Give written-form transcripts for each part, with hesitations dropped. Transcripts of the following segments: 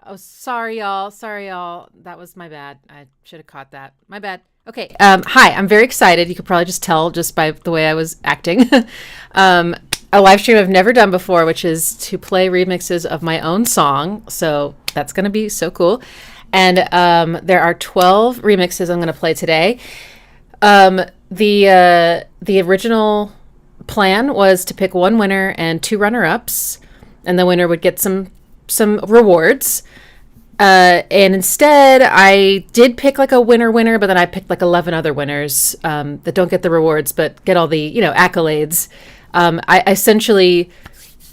Oh, sorry, y'all. Sorry, y'all. That was my bad. I should have caught that. My bad. Okay. Hi, I'm very excited. You could probably just tell just by the way I was acting. A live stream I've never done before, which is to play remixes of my own song. So that's going to be so cool. And there are 12 remixes I'm going to play today. The original plan was to pick one winner and two runner-ups, and the winner would get some rewards. And instead, I did pick like a winner, but then I picked like 11 other winners that don't get the rewards but get all the accolades. I essentially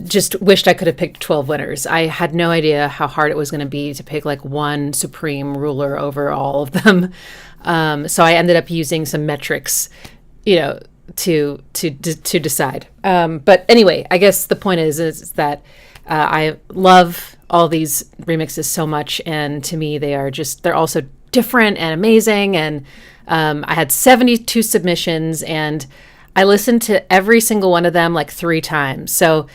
just wished I could have picked 12 winners. I had no idea how hard it was going to be to pick like one supreme ruler over all of them. So I ended up using some metrics, to decide. But anyway, I guess the point is that I love all these remixes so much, and to me they're also different and amazing. And I had 72 submissions, and I listened to every single one of them like 3 times. So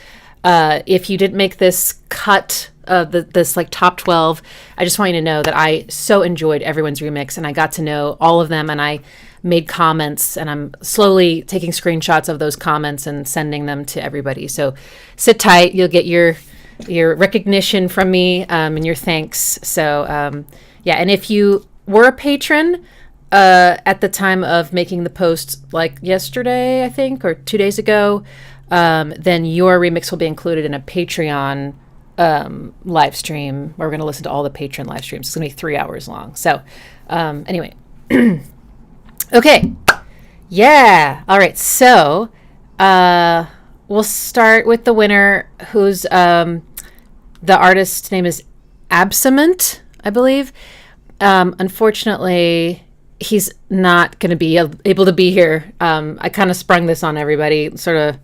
if you didn't make this cut of this like top 12, I just want you to know that I so enjoyed everyone's remix, and I got to know all of them, and I made comments, and I'm slowly taking screenshots of those comments and sending them to everybody. So sit tight. You'll get your recognition from me and your thanks. So and if you were a patron at the time of making the post, like yesterday, I think, or 2 days ago, then your remix will be included in a Patreon live stream where we're going to listen to all the patron live streams. It's going to be 3 hours long. So anyway, okay. Yeah. All right. So we'll start with the winner, who's the artist's name is Absement, I believe. Unfortunately, he's not going to be able to be here. I kind of sprung this on everybody, sort of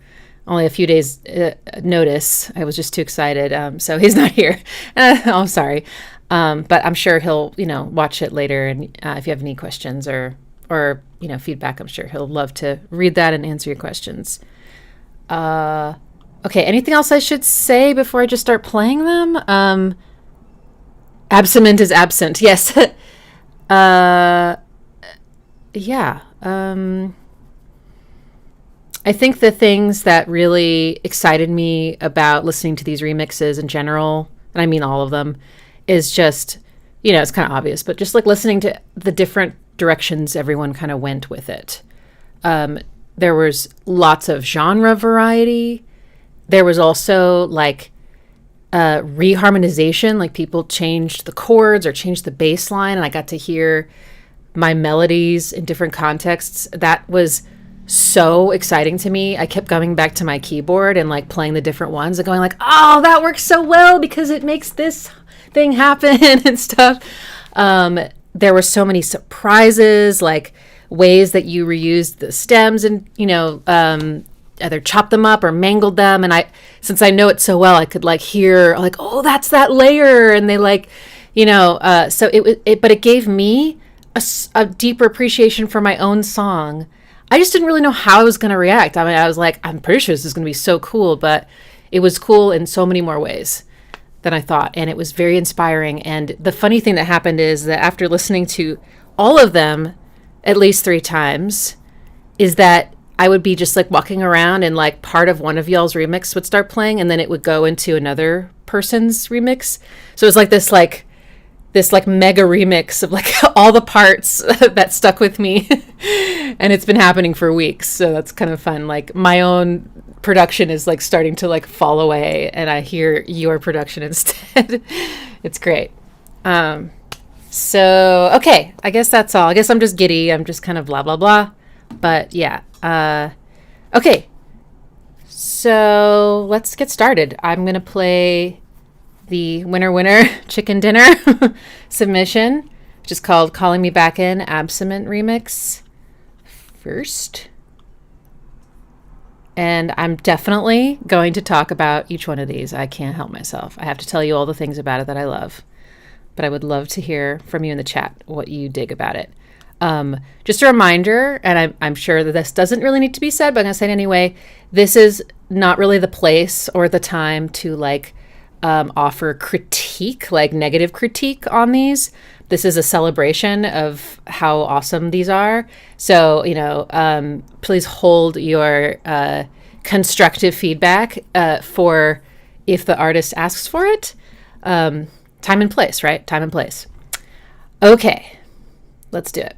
only a few days notice. I was just too excited. So he's not here. I'm sorry. But I'm sure he'll, watch it later. And if you have any questions or feedback, I'm sure he'll love to read that and answer your questions. Okay, anything else I should say before I just start playing them? Absement is absent. Yes. Yeah. I think the things that really excited me about listening to these remixes in general, and I mean all of them, is just, it's kind of obvious, but just like listening to the different directions everyone kind of went with it. There was lots of genre variety. There was also like reharmonization, like people changed the chords or changed the bass line, and I got to hear my melodies in different contexts. That was so exciting to me. I kept going back to my keyboard and like playing the different ones and going like, oh, that works so well because it makes this thing happen and stuff. There were so many surprises, like ways that you reused the stems and, either chopped them up or mangled them. And since I know it so well, I could like hear like, oh, that's that layer. And they like, so but it gave me a deeper appreciation for my own song. I just didn't really know how I was going to react. I mean, I was like, I'm pretty sure this is going to be so cool, but it was cool in so many more ways than I thought. And it was very inspiring. And the funny thing that happened is that after listening to all of them at least 3 times, is that I would be just like walking around and like part of one of y'all's remix would start playing and then it would go into another person's remix. So it was like this mega remix of like all the parts that stuck with me. And it's been happening for weeks. So that's kind of fun. Like my own production is like starting to like fall away and I hear your production instead. It's great. So, okay, I guess that's all. I guess I'm just giddy. I'm just kind of blah, blah, blah. But yeah. Okay. So let's get started. I'm going to play the winner chicken dinner submission, which is called Calling Me Back In Absement Remix first. And I'm definitely going to talk about each one of these. I can't help myself. I have to tell you all the things about it that I love. But I would love to hear from you in the chat what you dig about it. Just a reminder, and I'm sure that this doesn't really need to be said, but I'm going to say it anyway. This is not really the place or the time to like offer critique critique, like negative critique on these. This is a celebration of how awesome these are. So, please hold your constructive feedback for if the artist asks for it. Time and place, right? Time and place. Okay, let's do it.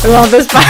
love this part.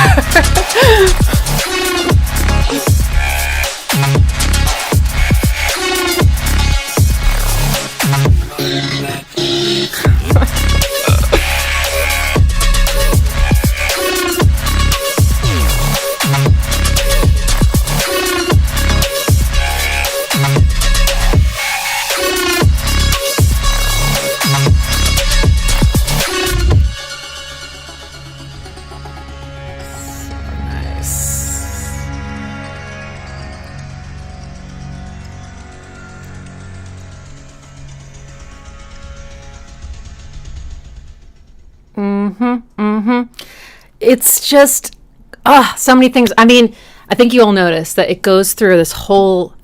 It's just, so many things. I mean, I think you all notice that it goes through this whole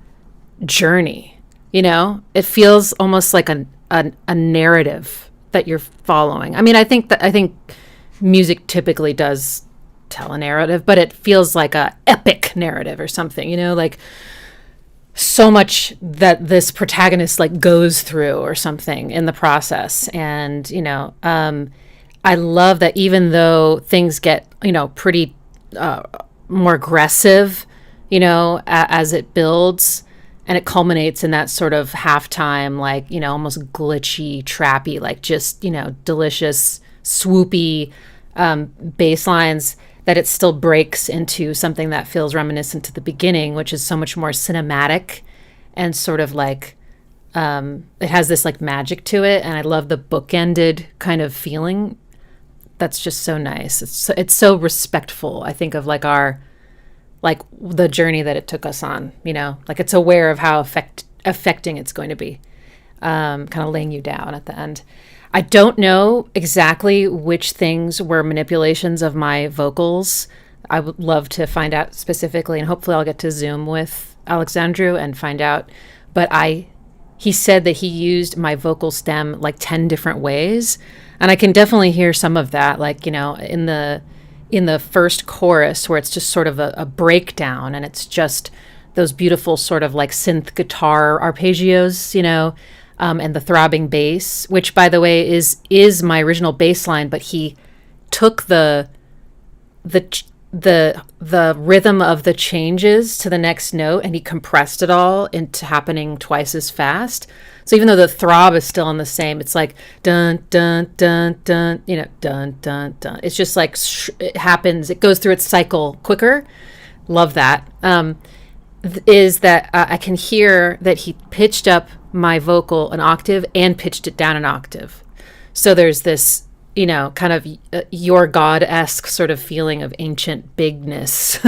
journey, you know? It feels almost like a narrative that you're following. I mean, I think music typically does tell a narrative, but it feels like a epic narrative or something, you know? Like so much that this protagonist like goes through or something in the process. And, you know, I love that even though things get, you know, pretty more aggressive, you know, as it builds and it culminates in that sort of halftime, like, you know, almost glitchy, trappy, like just, you know, delicious, swoopy bass lines, that it still breaks into something that feels reminiscent to the beginning, which is so much more cinematic and sort of like, it has this like magic to it. And I love the bookended kind of feeling. That's just so nice. It's so respectful, I think, of like the journey that it took us on, you know, like it's aware of how affecting it's going to be, kind of laying you down at the end. I don't know exactly which things were manipulations of my vocals. I would love to find out specifically, and hopefully I'll get to Zoom with Alexandru and find out. But he said that he used my vocal stem like 10 different ways. And I can definitely hear some of that, like, you know, in the first chorus where it's just sort of a breakdown and it's just those beautiful sort of like synth guitar arpeggios, you know, and the throbbing bass, which by the way is my original bass line, but he took the rhythm of the changes to the next note and he compressed it all into happening twice as fast. So even though the throb is still on the same, it's like dun dun dun dun, you know, dun dun dun. It's just like it happens. It goes through its cycle quicker. Love that. Is that I can hear that he pitched up my vocal an octave and pitched it down an octave. So there's this, you know, kind of your God-esque sort of feeling of ancient bigness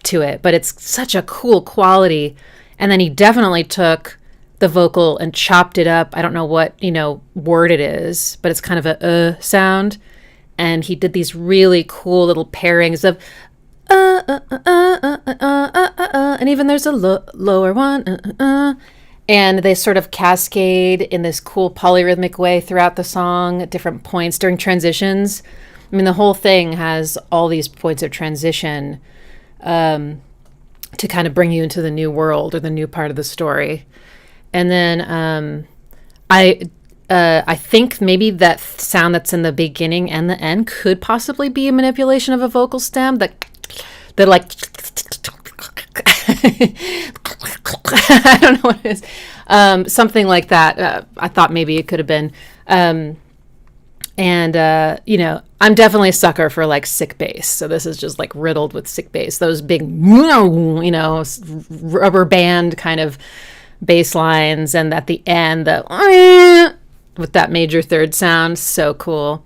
to it. But it's such a cool quality. And then he definitely took the vocal and chopped it up. I don't know what, you know, word it is, but it's kind of a sound. And he did these really cool little pairings of and even there's a lower one, and they sort of cascade in this cool polyrhythmic way throughout the song at different points during transitions. I mean, the whole thing has all these points of transition to kind of bring you into the new world or the new part of the story. And then I think maybe that sound that's in the beginning and the end could possibly be a manipulation of a vocal stem that like I don't know what it is, something like that. I thought maybe it could have been, you know, I'm definitely a sucker for like sick bass, so this is just like riddled with sick bass, those big, you know, rubber band kind of bass lines, and at the end with that major third sound, so cool.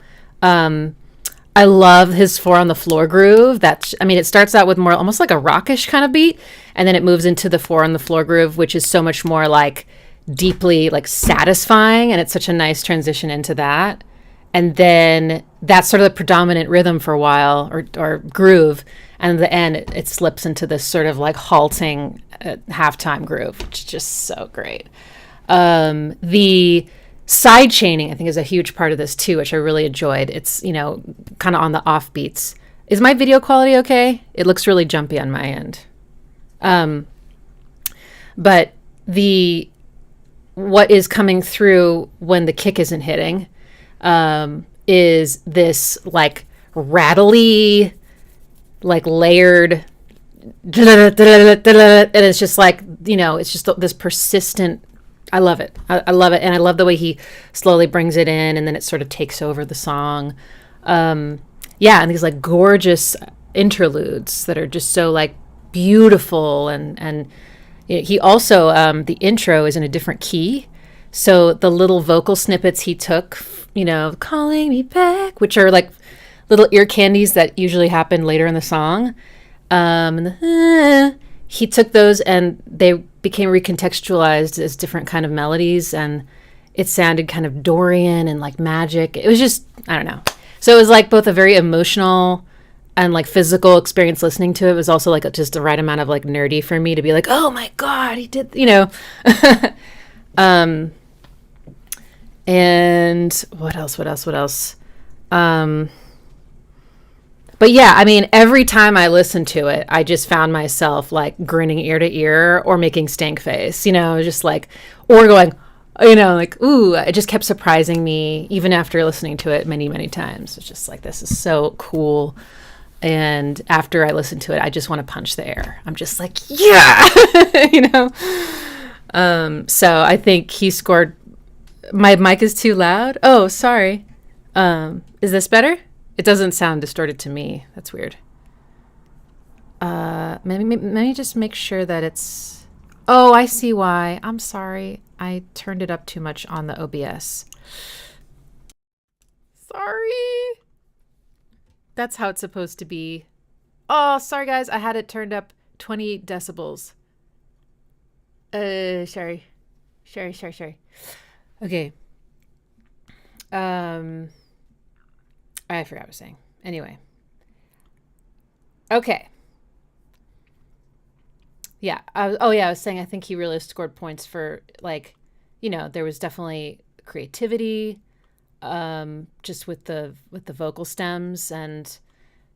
I love his 4 on the floor groove. It starts out with more almost like a rockish kind of beat, and then it moves into the 4 on the floor groove, which is so much more like deeply like satisfying, and it's such a nice transition into that. And then that's sort of the predominant rhythm for a while, or groove, and at the end it slips into this sort of like halting halftime groove, which is just so great. The side chaining, I think, is a huge part of this too, which I really enjoyed. It's, you know, kind of on the off beats. Is my video quality okay? It looks really jumpy on my end. But what is coming through when the kick isn't hitting is this like rattly, like layered, and it's just like, it's just this persistent. I love it. I love it, and I love the way he slowly brings it in, and then it sort of takes over the song. Yeah, and these like gorgeous interludes that are just so like beautiful, and he also the intro is in a different key, so the little vocal snippets he took, calling me back, which are like little ear candies that usually happen later in the song, he took those and they became recontextualized as different kind of melodies, and it sounded kind of Dorian and like magic. It was just, I don't know. So it was like both a very emotional and like physical experience listening to it. It was also like just the right amount of like nerdy for me to be like, oh my God, he did, and what else? But yeah, I mean, every time I listened to it, I just found myself like grinning ear to ear or making stank face, just like, or going, like, ooh, it just kept surprising me even after listening to it many, many times. It's just like, this is so cool. And after I listen to it, I just want to punch the air. I'm just like, yeah, So I think he scored. My mic is too loud. Oh, sorry. Is this better? It doesn't sound distorted to me. That's weird. Maybe just make sure that it's... Oh, I see why. I'm sorry. I turned it up too much on the OBS. Sorry. That's how it's supposed to be. Oh, sorry, guys. I had it turned up 28 decibels. Sorry. Okay. I forgot what I was saying. Anyway. Okay. Yeah. I was saying I think he really scored points for, like, there was definitely creativity, just with the vocal stems, and,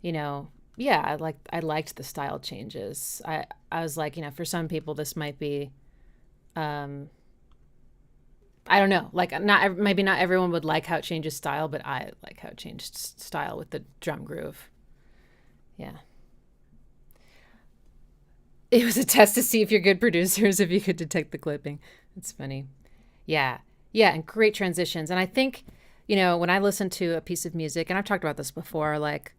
yeah, I liked the style changes. I was like, for some people this might be, I don't know, like maybe not everyone would like how it changes style, but I like how it changed style with the drum groove. Yeah. It was a test to see if you're good producers, if you could detect the clipping. It's funny. Yeah. Yeah. And great transitions. And I think, when I listen to a piece of music, and I've talked about this before, like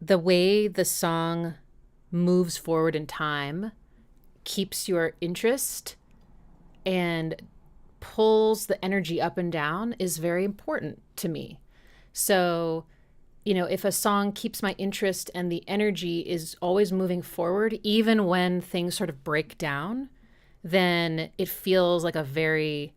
the way the song moves forward in time keeps your interest and pulls the energy up and down is very important to me. So, if a song keeps my interest and the energy is always moving forward, even when things sort of break down, then it feels like a very,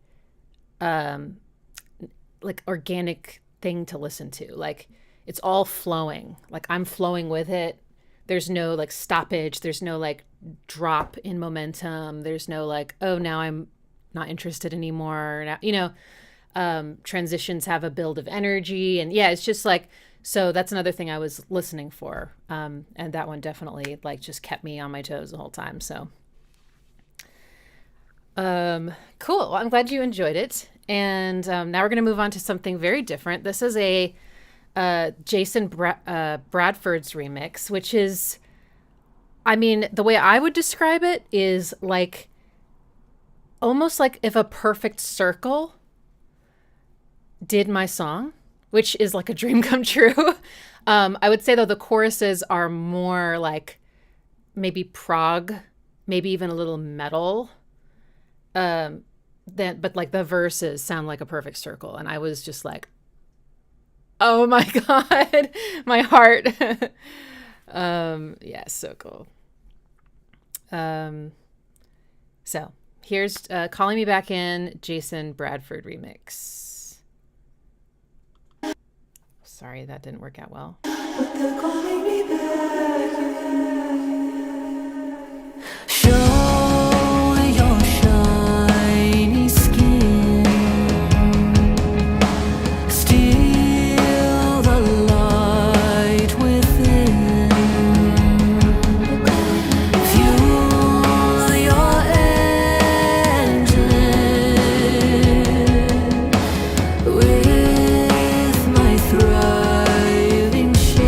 like organic thing to listen to. Like it's all flowing, like I'm flowing with it. There's no like stoppage. There's no like drop in momentum. There's no like, oh, now I'm not interested anymore. Now, transitions have a build of energy, and yeah, it's just like, so that's another thing I was listening for. And that one definitely like just kept me on my toes the whole time. So, cool. Well, I'm glad you enjoyed it. And, now we're going to move on to something very different. This is a, Jason Bradford's remix, which is, I mean, the way I would describe it is like, almost like if a perfect circle did my song, which is like a dream come true. I would say, though, the choruses are more like maybe prog, maybe even a little metal. But like the verses sound like a perfect circle. And I was just like, oh my God, my heart. Yeah, so cool. So here's Calling Me Back In, Jason Bradford remix. Sorry, that didn't work out well. But they're calling me back in. Show your shiny skin. Steal the light within. Fuel your engine with my thriving shame.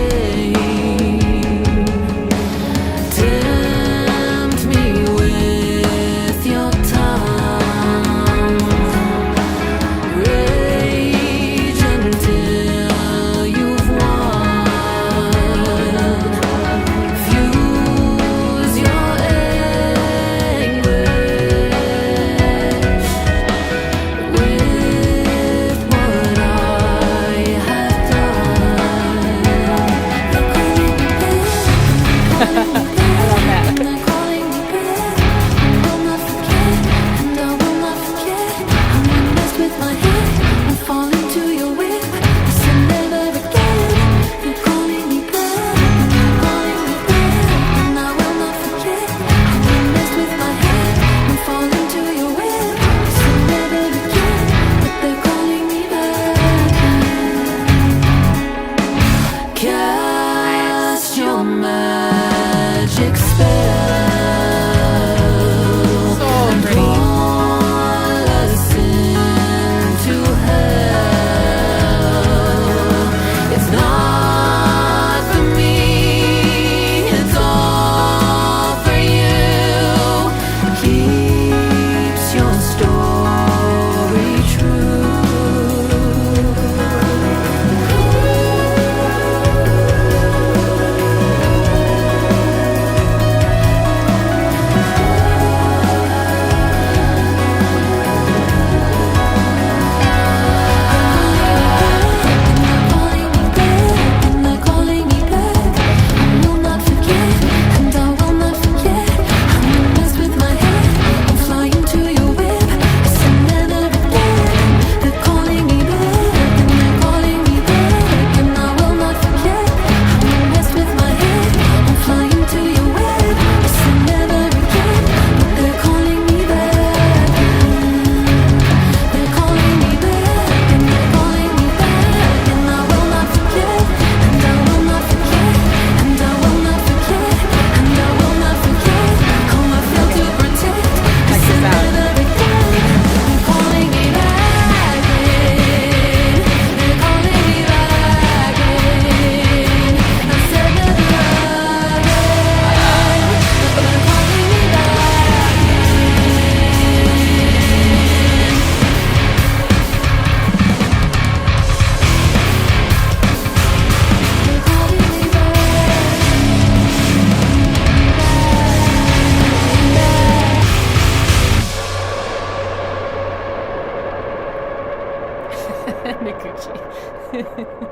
Noguchi.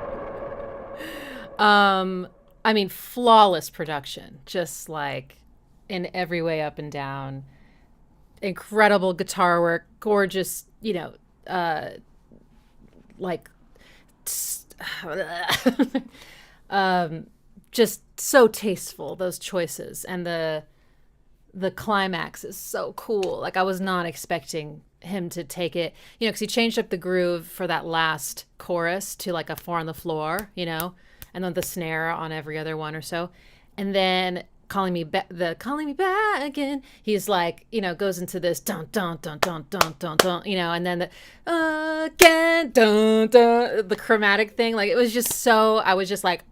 I mean, flawless production, just like in every way up and down. Incredible guitar work, gorgeous, like just so tasteful, those choices, and the climax is so cool. Like I was not expecting him to take it, because he changed up the groove for that last chorus to like a 4 on the floor, and then the snare on every other one or so, and then calling me back again, he's like, goes into this dun dun dun dun dun dun dun, and then the again dun dun, the chromatic thing. Like it was just so, I was just like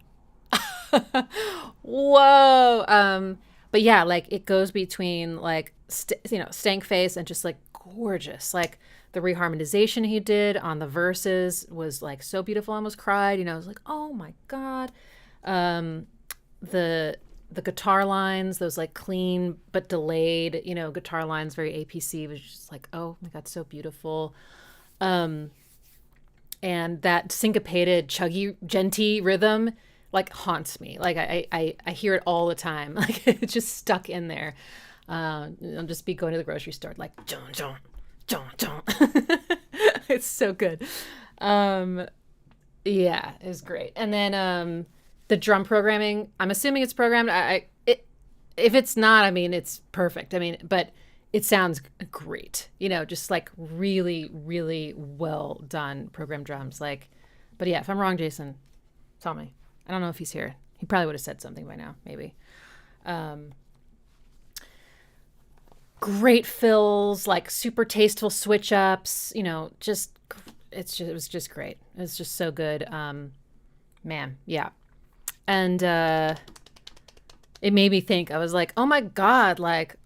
whoa. But yeah, like it goes between like stank face and just like gorgeous. Like the reharmonization he did on the verses was like so beautiful. I almost cried. I was like, oh my god. The guitar lines, those like clean but delayed, guitar lines, very APC, was just like, oh my god, so beautiful. And that syncopated, chuggy, genty rhythm like haunts me. Like I hear it all the time. Like it's just stuck in there. I'll just be going to the grocery store like John. It's so good. Yeah, it was great. And then the drum programming, I'm assuming it's programmed. If it's not, I mean, it's perfect. I mean, but it sounds great. Just like really, really well done programmed drums. Like, but yeah, if I'm wrong, Jason, tell me. I don't know if he's here. He probably would have said something by now, maybe. Great fills, like super tasteful switch ups, it was just great. It was just so good. Man, yeah. And it made me think. I was like, oh my god, like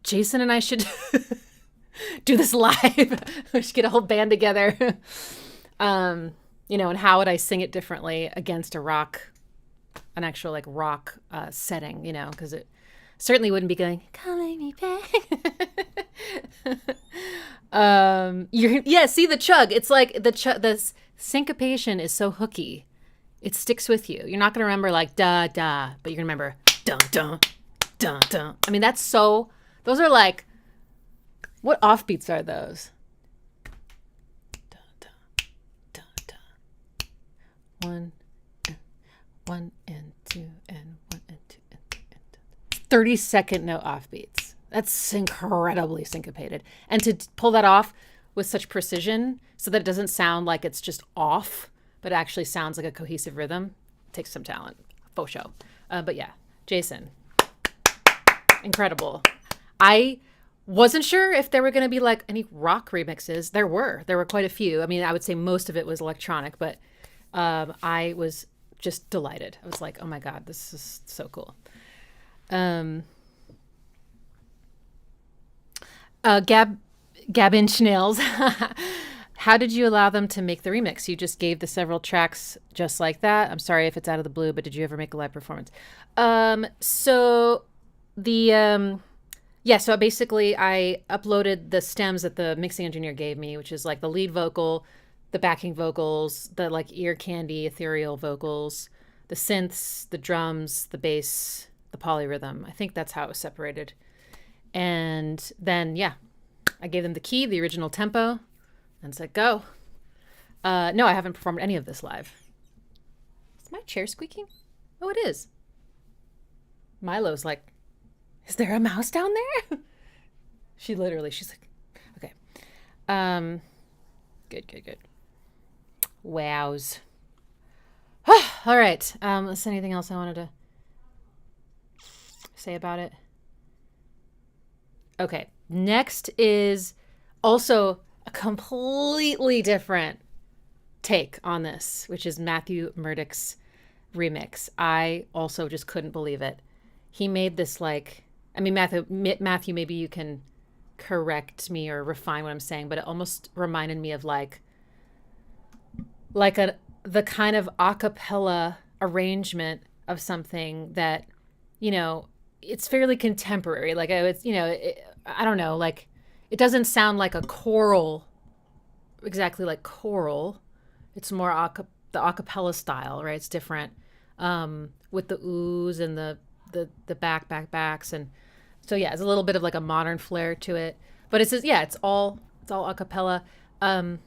Jason and I should do this live. We should get a whole band together. And how would I sing it differently against an actual like rock setting, because it certainly wouldn't be going, calling me back. See the chug. It's like the syncopation is so hooky. It sticks with you. You're not going to remember like da da, but you're going to remember dun dun dun dun. I mean, those are like, what offbeats are those? Dun dun dun dun. 1 and 2 and 1 and 2 and 3 and 30-second note offbeats. That's incredibly syncopated. And to pull that off with such precision so that it doesn't sound like it's just off, but actually sounds like a cohesive rhythm, takes some talent. Faux show. But yeah, Jason, incredible. I wasn't sure if there were going to be like any rock remixes. There were quite a few. I mean, I would say most of it was electronic, but I was just delighted. I was like, oh my god, this is so cool. Gabin Schnells. How did you allow them to make the remix? You just gave the several tracks just like that. I'm sorry if it's out of the blue, but did you ever make a live performance? So basically I uploaded the stems that the mixing engineer gave me, which is like the lead vocal, the backing vocals, the like ear candy ethereal vocals, the synths, the drums, the bass, the polyrhythm. I think that's how it was separated. And then, I gave them the key, the original tempo, and said, go. No, I haven't performed any of this live. Is my chair squeaking? Oh, it is. Milo's like, is there a mouse down there? She's like, okay. Good. Wows. All right. Is there anything else I wanted to say about it? Okay. Next is also a completely different take on this, which is Matthew Murdick's remix. I also just couldn't believe it. He made this Matthew, maybe you can correct me or refine what I'm saying, but it almost reminded me of the kind of a cappella arrangement of something that, it's fairly contemporary. Like it's, I don't know, like it doesn't sound like a choral exactly like choral. It's more the a cappella style, right? It's different, with the oohs and the backs, and so yeah, it's a little bit of like a modern flair to it. But it's all a cappella, and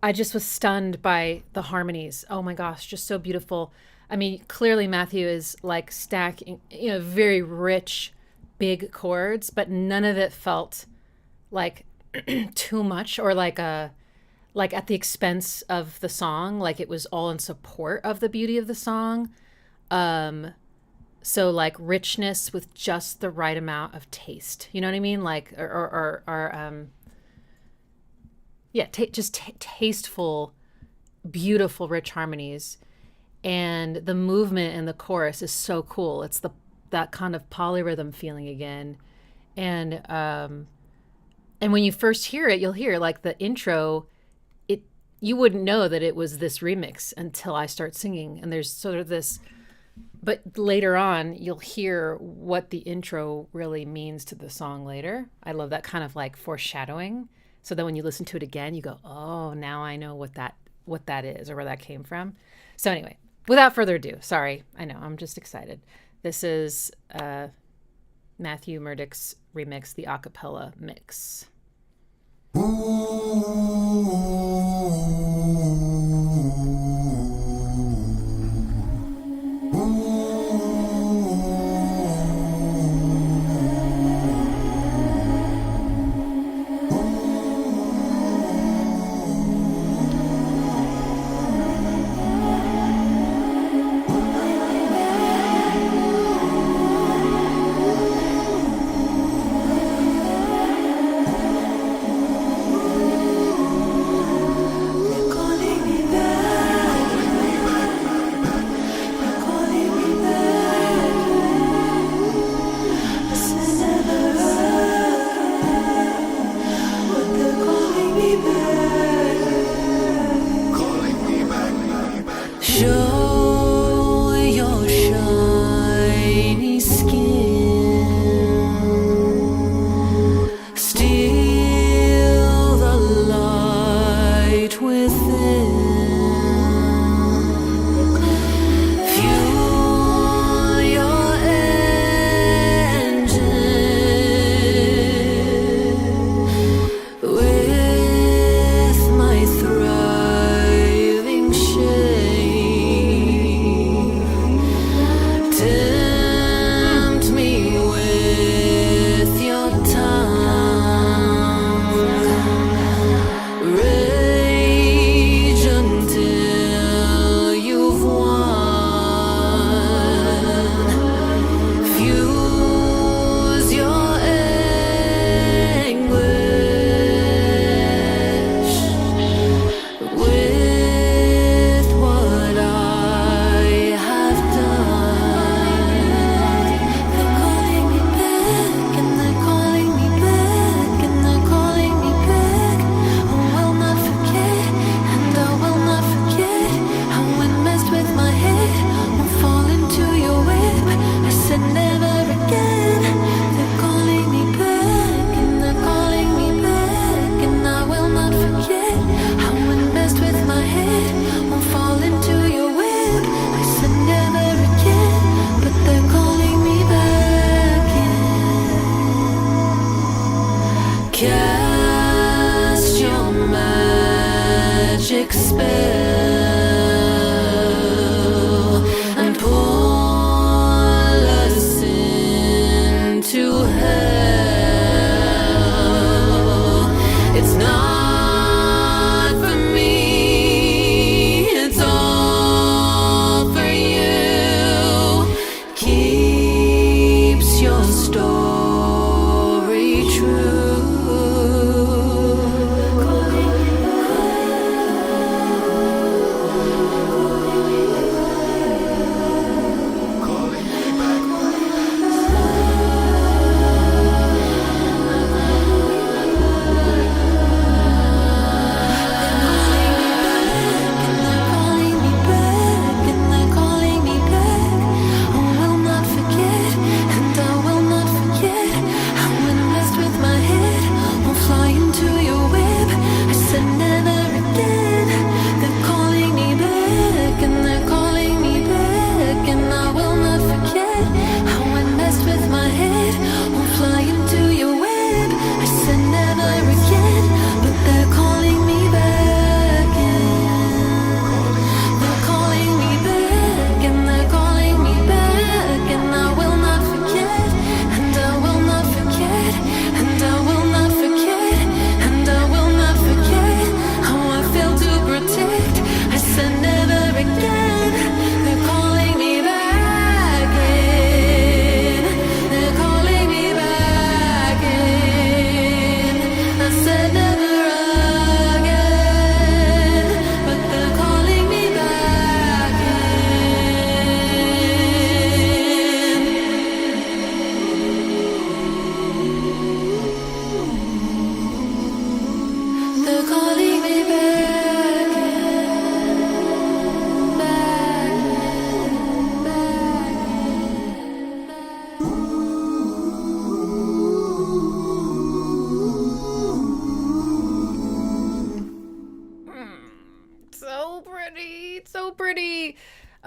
I just was stunned by the harmonies. Oh my gosh, just so beautiful. I mean, clearly Matthew is like stacking, very rich, big chords, but none of it felt like too much or like at the expense of the song. Like it was all in support of the beauty of the song. So like richness with just the right amount of taste. You know what I mean? Like tasteful, beautiful, rich harmonies. And the movement in the chorus is so cool. It's that kind of polyrhythm feeling again. And when you first hear it, you'll hear like the intro, you wouldn't know that it was this remix until I start singing. And there's sort of this, but later on you'll hear what the intro really means to the song later. I love that kind of like foreshadowing. So that when you listen to it again, you go, oh, now I know what that is or where that came from. So anyway, without further ado, sorry, I know, I'm just excited. This is Matthew Murdick's remix, the a cappella mix.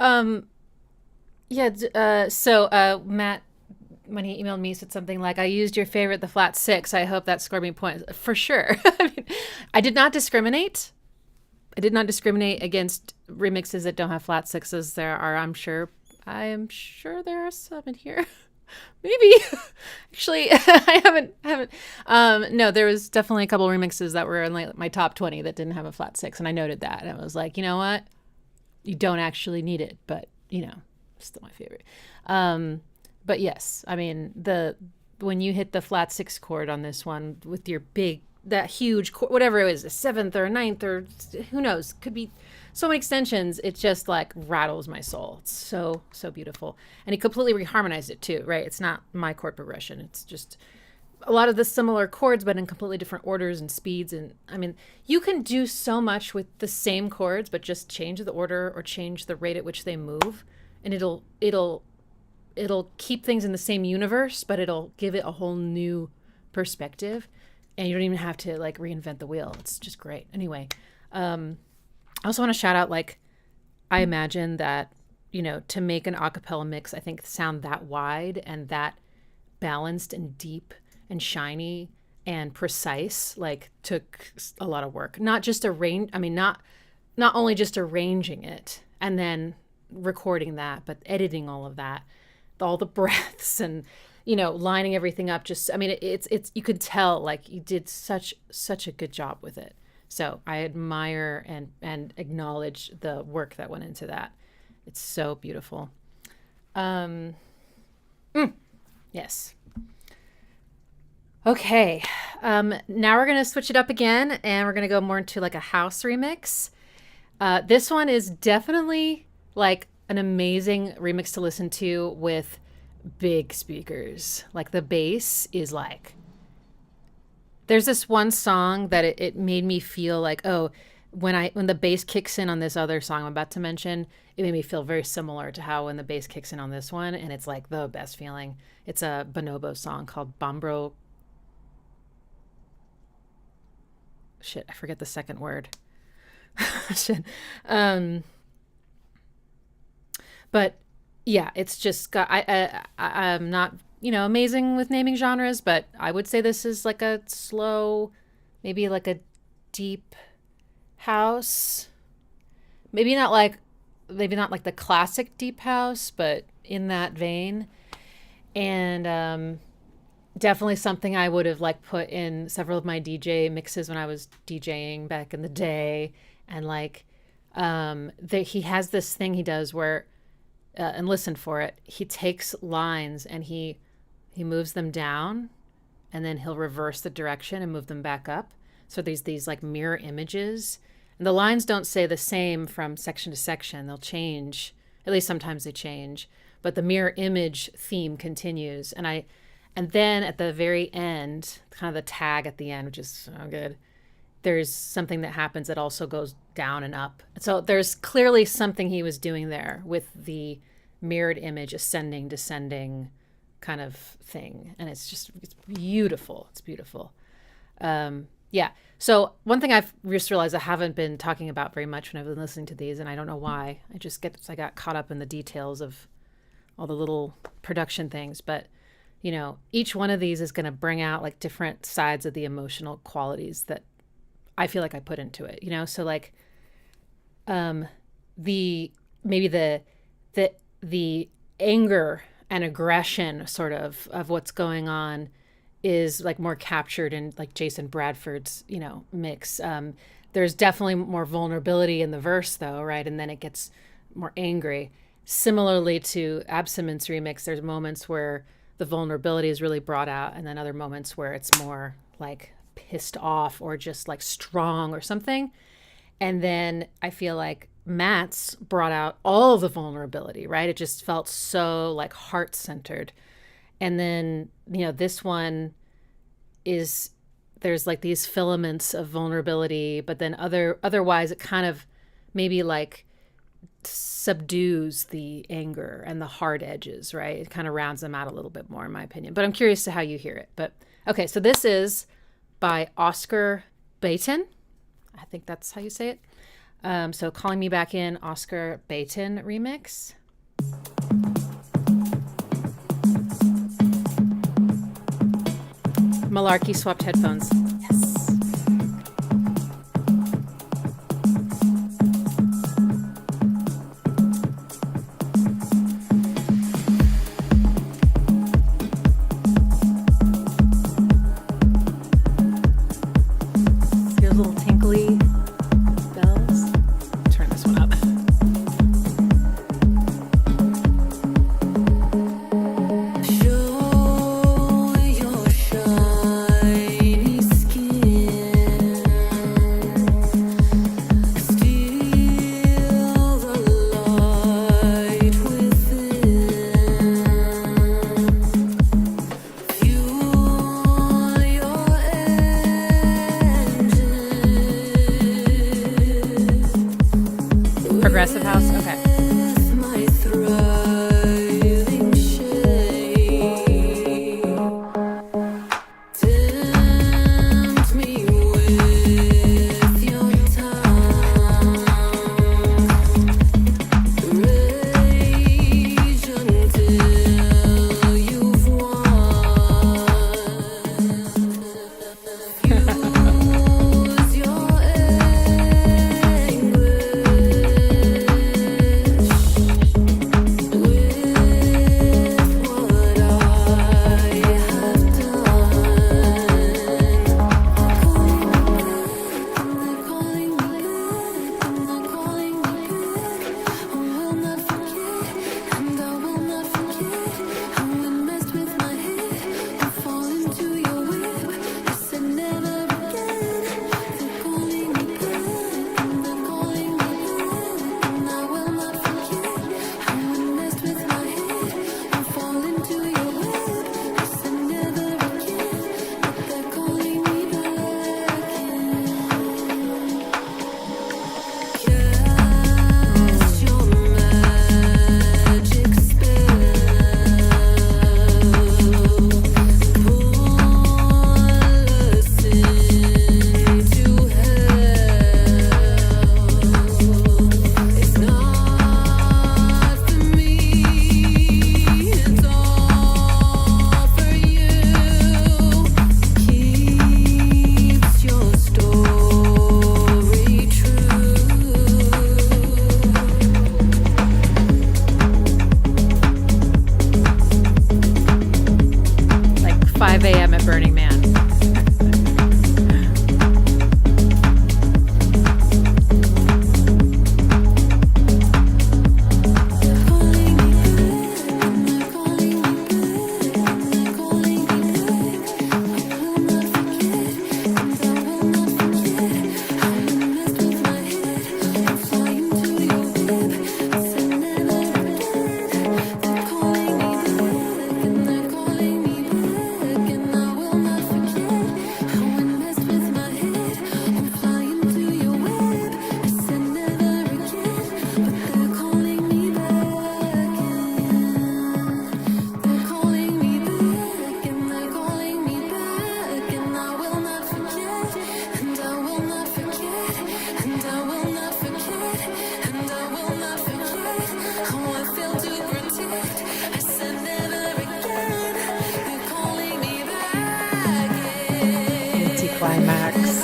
Um, yeah. Matt, when he emailed me, said something like, "I used your favorite, the flat six. I hope that scored me points for sure." I mean, I did not discriminate. I did not discriminate against remixes that don't have flat sixes. There are, I am sure there are some in here. Maybe. Actually, I haven't. No, there was definitely a couple remixes that were in like my top 20 that didn't have a flat six. And I noted that. And I was like, you know what? You don't actually need it, but still my favorite. But yes, I mean, when you hit the flat six chord on this one with your that huge chord, whatever it was, a seventh or a ninth or who knows, could be so many extensions. It just like rattles my soul. It's so, so beautiful. And he completely reharmonized it too, right? It's not my chord progression. It's just a lot of the similar chords, but in completely different orders and speeds. And I mean, you can do so much with the same chords, but just change the order or change the rate at which they move. And it'll keep things in the same universe, but it'll give it a whole new perspective. And you don't even have to like reinvent the wheel. It's just great. Anyway, I also want to shout out, like, I imagine that, to make an a cappella mix, I think sound that wide and that balanced and deep and shiny and precise, like, took a lot of work. Not just not only just arranging it and then recording that, but editing all of that, all the breaths and lining everything up. It's you could tell like you did such a good job with it. So I admire and acknowledge the work that went into that. It's so beautiful. Yes. Okay. Now we're gonna switch it up again, and we're gonna go more into like a house remix. This one is definitely like an amazing remix to listen to with big speakers. Like the bass is like, there's this one song that it made me feel like, oh, when the bass kicks in on this other song I'm about to mention, it made me feel very similar to how when the bass kicks in on this one, and it's like the best feeling. It's a bonobo song called Bombro. Shit, I forget the second word. Shit. But yeah, it's just got, I'm not, amazing with naming genres, but I would say this is like a slow, maybe like a deep house. Maybe not like the classic deep house, but in that vein. And definitely something I would have like put in several of my DJ mixes when I was DJing back in the day. And like, he has this thing he does where, and listen for it, he takes lines and he moves them down, and then he'll reverse the direction and move them back up. So these like mirror images, and the lines don't stay the same from section to section. They'll change. At least sometimes they change, but the mirror image theme continues. And then at the very end, kind of the tag at the end, which is so good, there's something that happens that also goes down and up. So there's clearly something he was doing there with the mirrored image, ascending, descending kind of thing. And it's beautiful. It's beautiful. Yeah. So one thing I've just realized I haven't been talking about very much when I've been listening to these, and I don't know why. I got caught up in the details of all the little production things, but each one of these is going to bring out like different sides of the emotional qualities that I feel like I put into it, so like, the anger and aggression sort of what's going on is like more captured in like Jason Bradford's, mix. There's definitely more vulnerability in the verse though, right? And then it gets more angry. Similarly to Absement's remix, there's moments where the vulnerability is really brought out, and then other moments where it's more like pissed off or just like strong or something. And then I feel like Matt's brought out all the vulnerability, right? It just felt so like heart-centered. And then, this one there's like these filaments of vulnerability, but then otherwise it kind of maybe like subdues the anger and the hard edges, right? It kind of rounds them out a little bit more, in my opinion. But I'm curious to how you hear it. But okay, so this is by Oskar Baeten. I think that's how you say it. So Calling Me Back In, Oskar Baeten remix. Malarkey swapped headphones. Yes. Here's little tinkly bells. Turn this one up. Progressive house? Okay. Burning Man. Climax.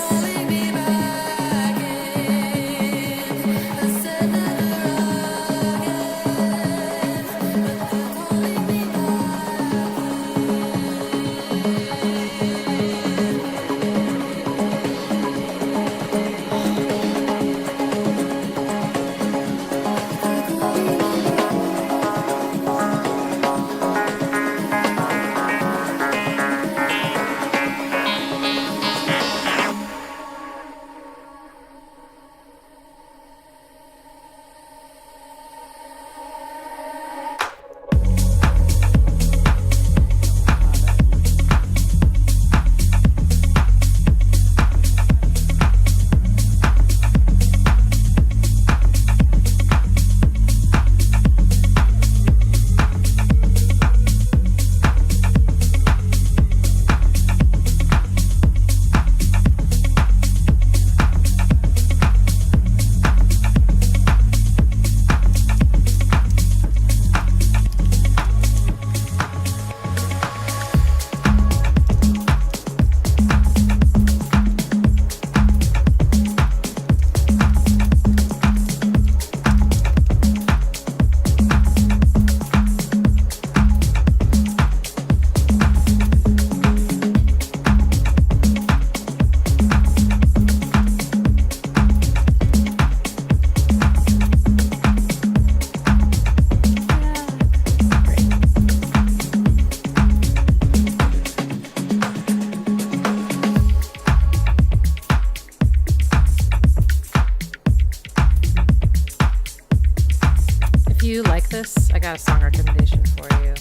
got a song recommendation for you.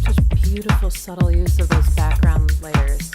Just beautiful, subtle use of those background layers.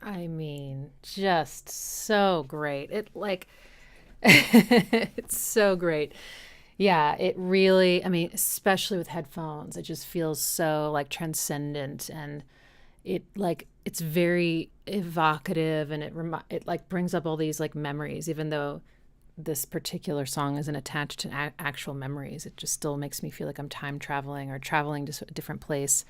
I mean, just so great. It like, it's so great. Yeah, it really, I mean, especially with headphones, it just feels so like transcendent, and it like, it's very evocative, and it like brings up all these like memories, even though this particular song isn't attached to actual memories. It just still makes me feel like I'm time traveling or traveling to a different place.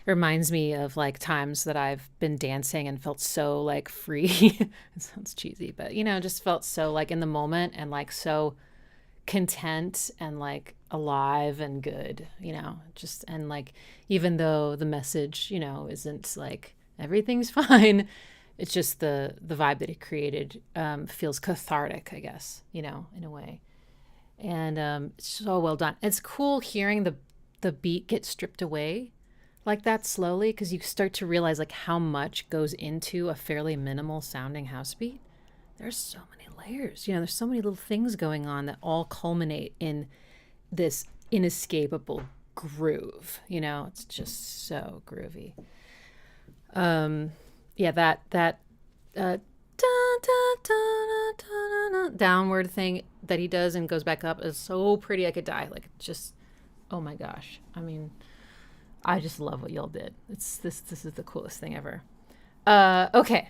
It reminds me of like times that I've been dancing and felt so like free. It sounds cheesy, but you know, just felt so like in the moment and like so content and like alive and good, you know, just, and like, even though the message, you know, isn't like everything's fine, it's just the vibe that it created feels cathartic, I guess, you know, in a way. And it's so well done. It's cool hearing the beat get stripped away like that slowly, because you start to realize like how much goes into a fairly minimal sounding house beat. There's so many layers, you know, there's so many little things going on that all culminate in this inescapable groove, you know. It's just so groovy. Yeah, that downward thing that he does and goes back up is so pretty. I could die. Like, just, oh my gosh. I mean, I just love what y'all did. This is the coolest thing ever. Okay.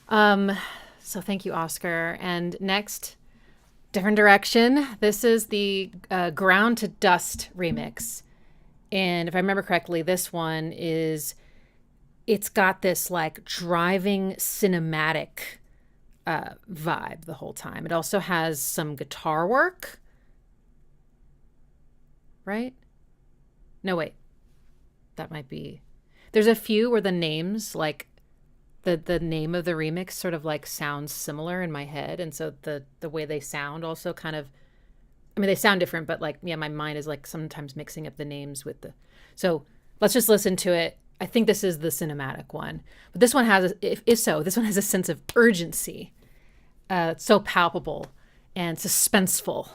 So thank you, Oskar. And next, different direction. This is the Ground to Dust remix. And if I remember correctly, this one it's got this like driving cinematic vibe the whole time. It also has some guitar work, right? No, wait. That might be. There's a few where the names, like the name of the remix sort of like sounds similar in my head. And so the way they sound also kind of, I mean, they sound different, but like, yeah, my mind is like sometimes mixing up the names with so let's just listen to it. I think this is the cinematic one, but this one has, if so, this one has a sense of urgency. It's so palpable and suspenseful.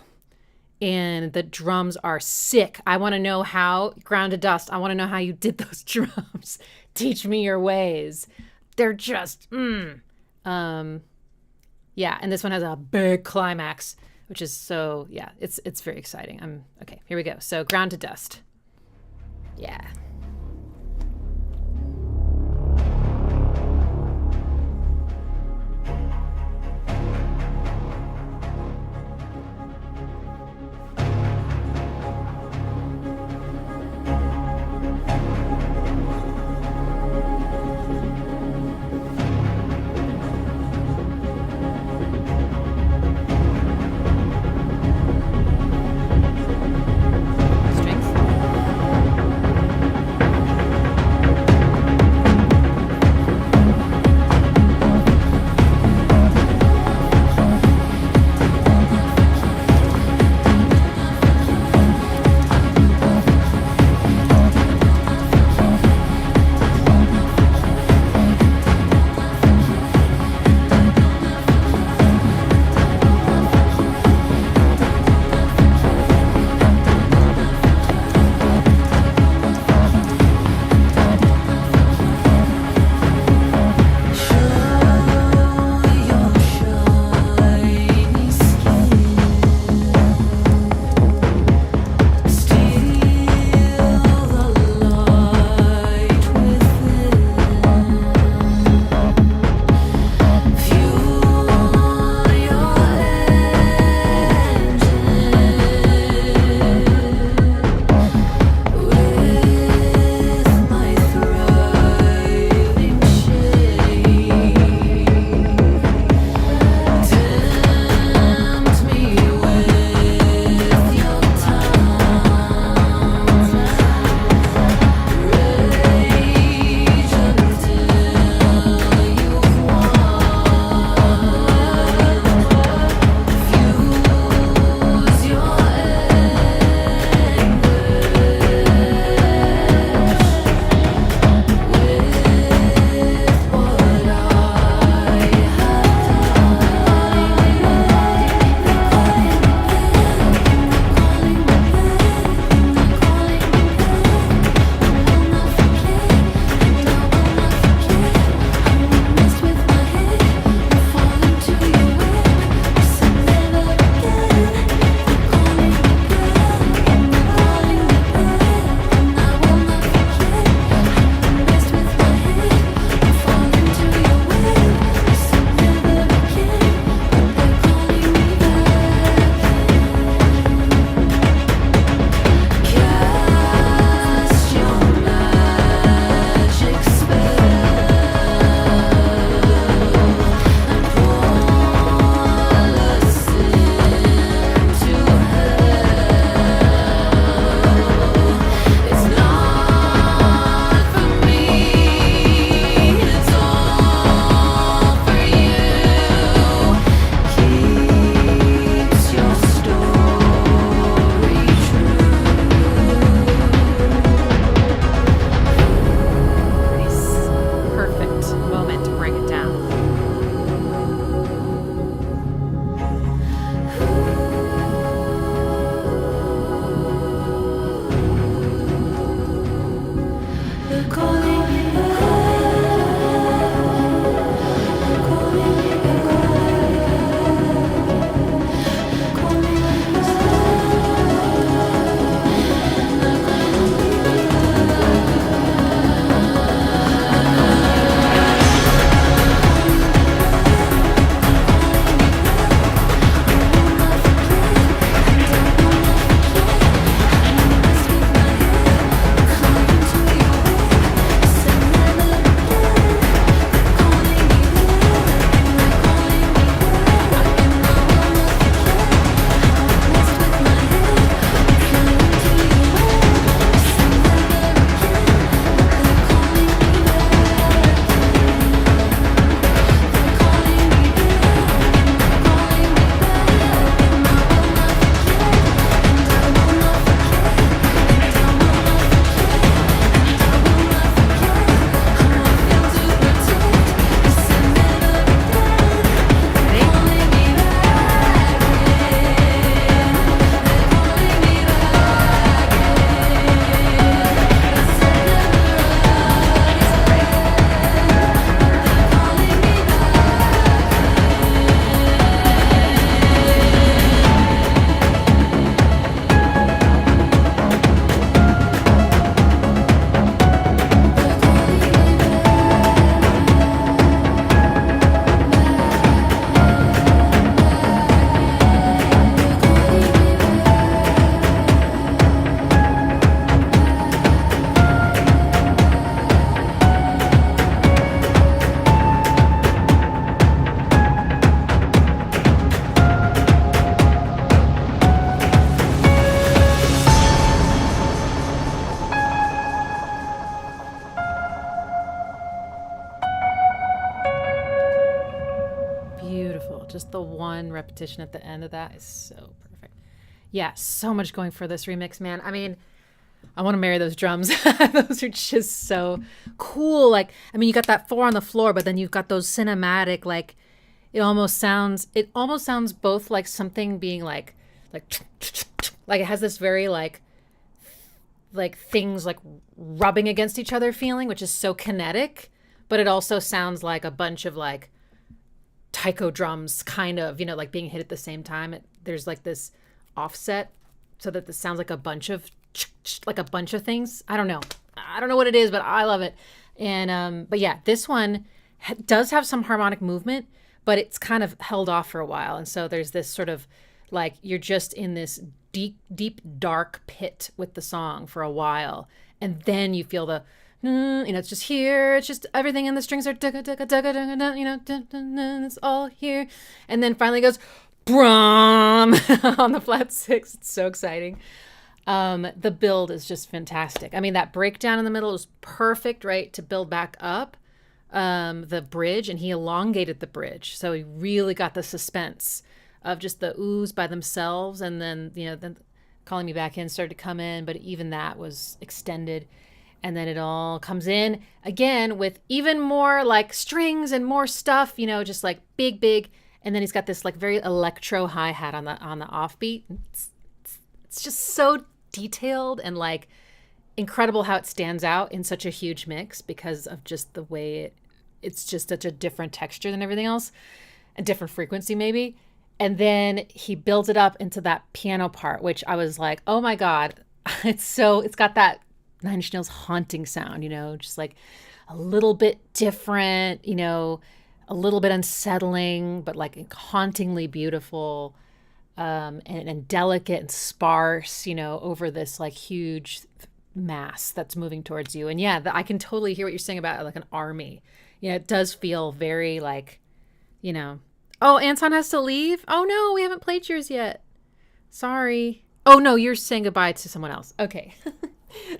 And the drums are sick. I want to know how, Ground to Dust, I want to know how you did those drums. Teach me your ways. They're just, Yeah, and this one has a big climax, which is so, yeah, it's very exciting. Okay, here we go. So Ground to Dust. Yeah. the one repetition at the end of that is so perfect. Yeah, so much going for this remix, man. I mean, I want to marry those drums. Those are just so cool. Like, I mean, you got that 4 on the floor, but then you've got those cinematic, like, it almost sounds both like something being like it has this very like things like rubbing against each other feeling, which is so kinetic, but it also sounds like a bunch of like taiko drums kind of, like being hit at the same time. There's like this offset so that this sounds like a bunch of things. I don't know what it is, but I love it. And but yeah, this one does have some harmonic movement, but it's kind of held off for a while. And so there's this sort of like, you're just in this deep, dark pit with the song for a while. And then you feel the, it's just here. It's just everything in the strings are, it's all here. And then finally goes, brum, on the flat 6. It's so exciting. The build is just fantastic. I mean, that breakdown in the middle is perfect, right, to build back up the bridge, and he elongated the bridge, so he really got the suspense of just the oohs by themselves, and then then Calling Me Back In started to come in, but even that was extended, and then it all comes in again with even more like strings and more stuff, just like big, and then he's got this like very electro hi-hat on the offbeat. It's just so detailed and like incredible how it stands out in such a huge mix because of just the way it's just such a different texture than everything else, a different frequency maybe. And then he builds it up into that piano part, which I was like, oh my God, it's got that Nine Inch Nails haunting sound, just like a little bit different, a little bit unsettling, but like hauntingly beautiful. And delicate and sparse, over this like huge mass that's moving towards you. And yeah, I can totally hear what you're saying about like an army. It does feel very like, oh, Anton has to leave. Oh no, we haven't played yours yet. Sorry. Oh no, you're saying goodbye to someone else. Okay.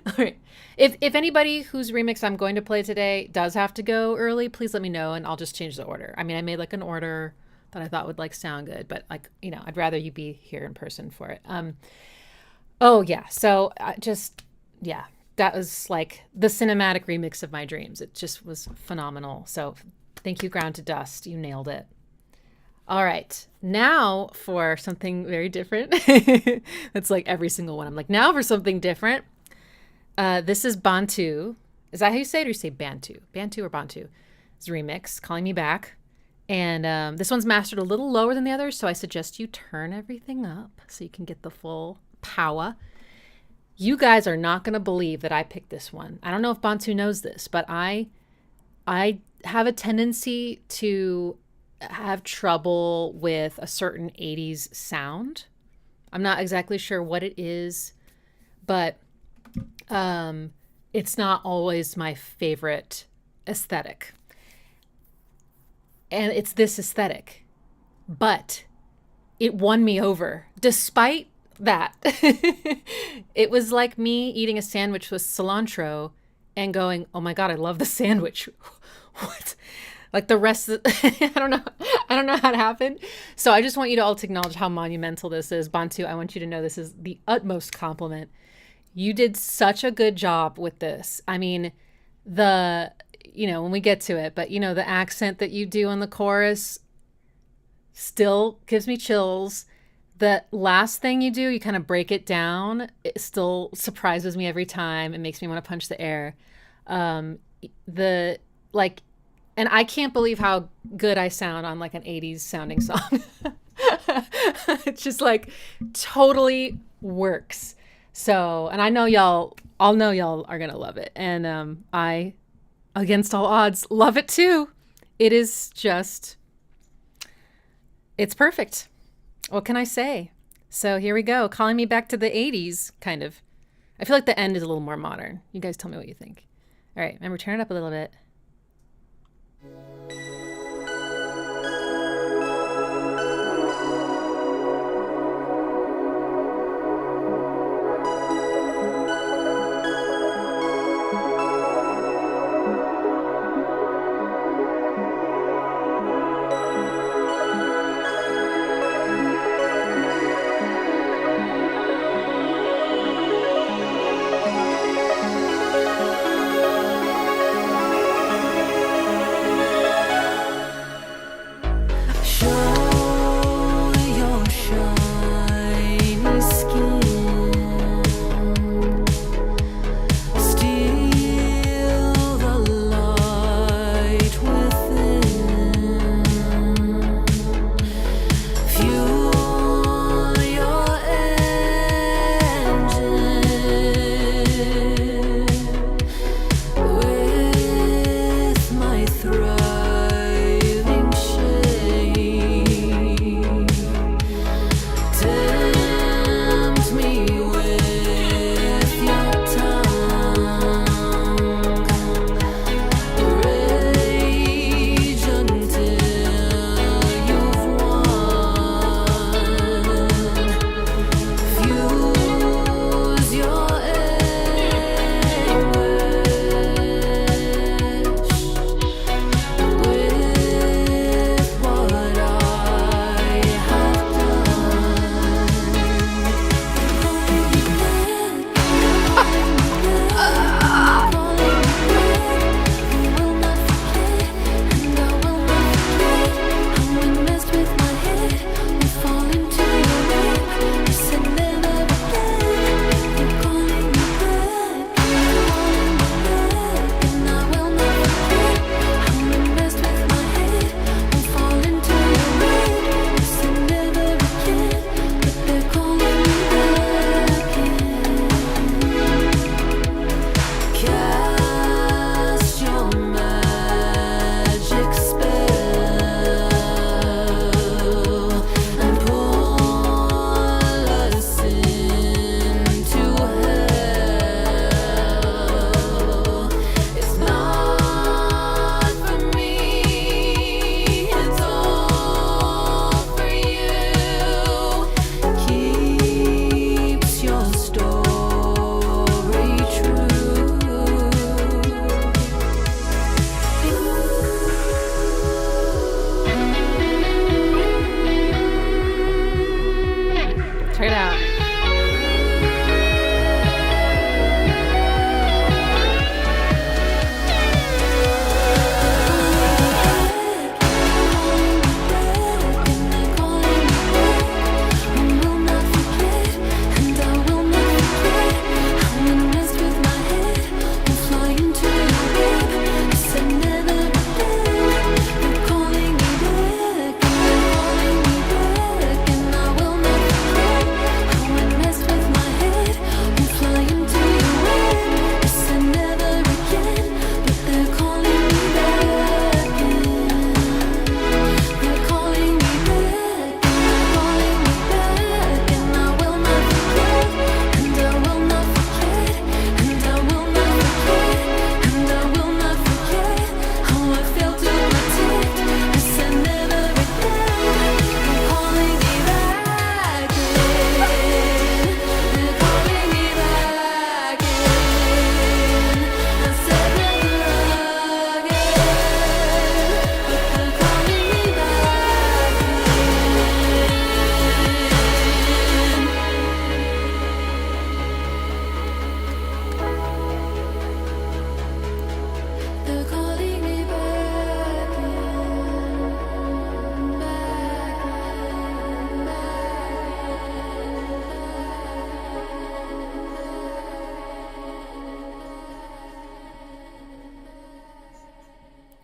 All right. If anybody whose remix I'm going to play today does have to go early, please let me know and I'll just change the order. I mean, I made like an order that I thought would like sound good, but like, I'd rather you be here in person for it. Oh yeah. So that was like the cinematic remix of my dreams. It just was phenomenal. So thank you, Ground to Dust. You nailed it. All right. Now for something very different. That's like every single one. I'm like, now for something different. This is Bantu. Is that how you say it, or you say Bantu? Bantu or Bantu? It's a remix, Calling Me Back. And this one's mastered a little lower than the others, so I suggest you turn everything up so you can get the full power. You guys are not going to believe that I picked this one. I don't know if Bantu knows this, but I have a tendency to have trouble with a certain 80s sound. I'm not exactly sure what it is, but it's not always my favorite aesthetic. And it's this aesthetic, but it won me over despite that. It was like me eating a sandwich with cilantro and going, oh my God, I love the sandwich. What? Like the rest of I don't know how it happened. So I just want you to all to acknowledge how monumental this is. Bantu, I want you to know this is the utmost compliment. You did such a good job with this. I mean, when we get to it, but the accent that you do in the chorus still gives me chills. The last thing you do, you kind of break it down. It still surprises me every time. It makes me want to punch the air. And I can't believe how good I sound on like an 80s sounding song. It's just like totally works. So, and I'll know y'all are going to love it. And I, against all odds, love it too. It is just, it's perfect. What can I say? So here we go. Calling me back to the 80s, kind of. I feel like the end is a little more modern. You guys tell me what you think. All right, remember, turn it up a little bit.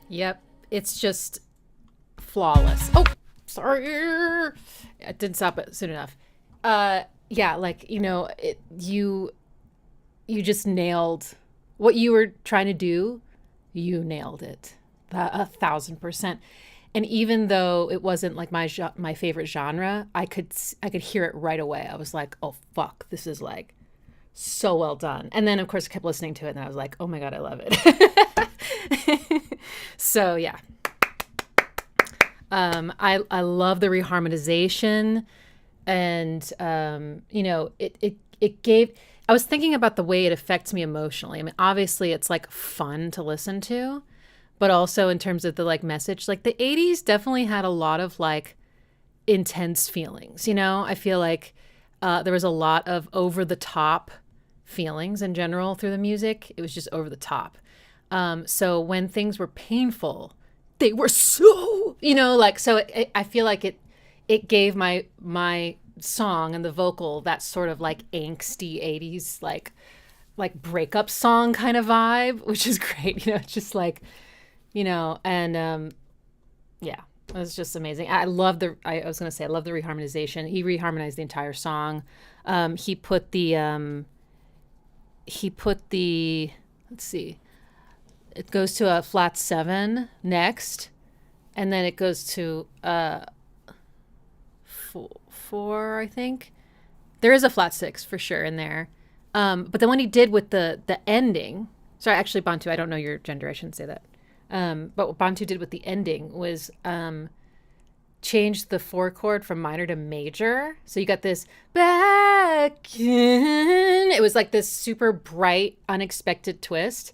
Yep. It's just flawless. Oh, sorry. I didn't stop it soon enough. Yeah, like, you just nailed what you were trying to do. You nailed it. 1,000%. And even though it wasn't like my favorite genre, I could hear it right away. I was like, "Oh fuck, this is like so well done." And then of course I kept listening to it and I was like, "Oh my god, I love it." So, yeah. I love the reharmonization, and it gave. I was thinking about the way it affects me emotionally. I mean, obviously, it's like fun to listen to, but also in terms of the like message, like the '80s definitely had a lot of like intense feelings. I feel like there was a lot of over the top feelings in general through the music. It was just over the top. So when things were painful, they were so, I feel like it gave my song and the vocal that sort of like angsty 80s, like breakup song kind of vibe, which is great. It's just like, and yeah, it was just amazing. I love I was going to say, I love the reharmonization. He reharmonized the entire song. He put the, let's see, it goes to a flat 7 next, and then it goes to 4, I think. There is a flat 6 for sure in there. But then when he did with the ending, sorry, actually Bantu, I don't know your gender, I shouldn't say that. But what Bantu did with the ending was change the 4 chord from minor to major. So you got this back in. It was like this super bright, unexpected twist.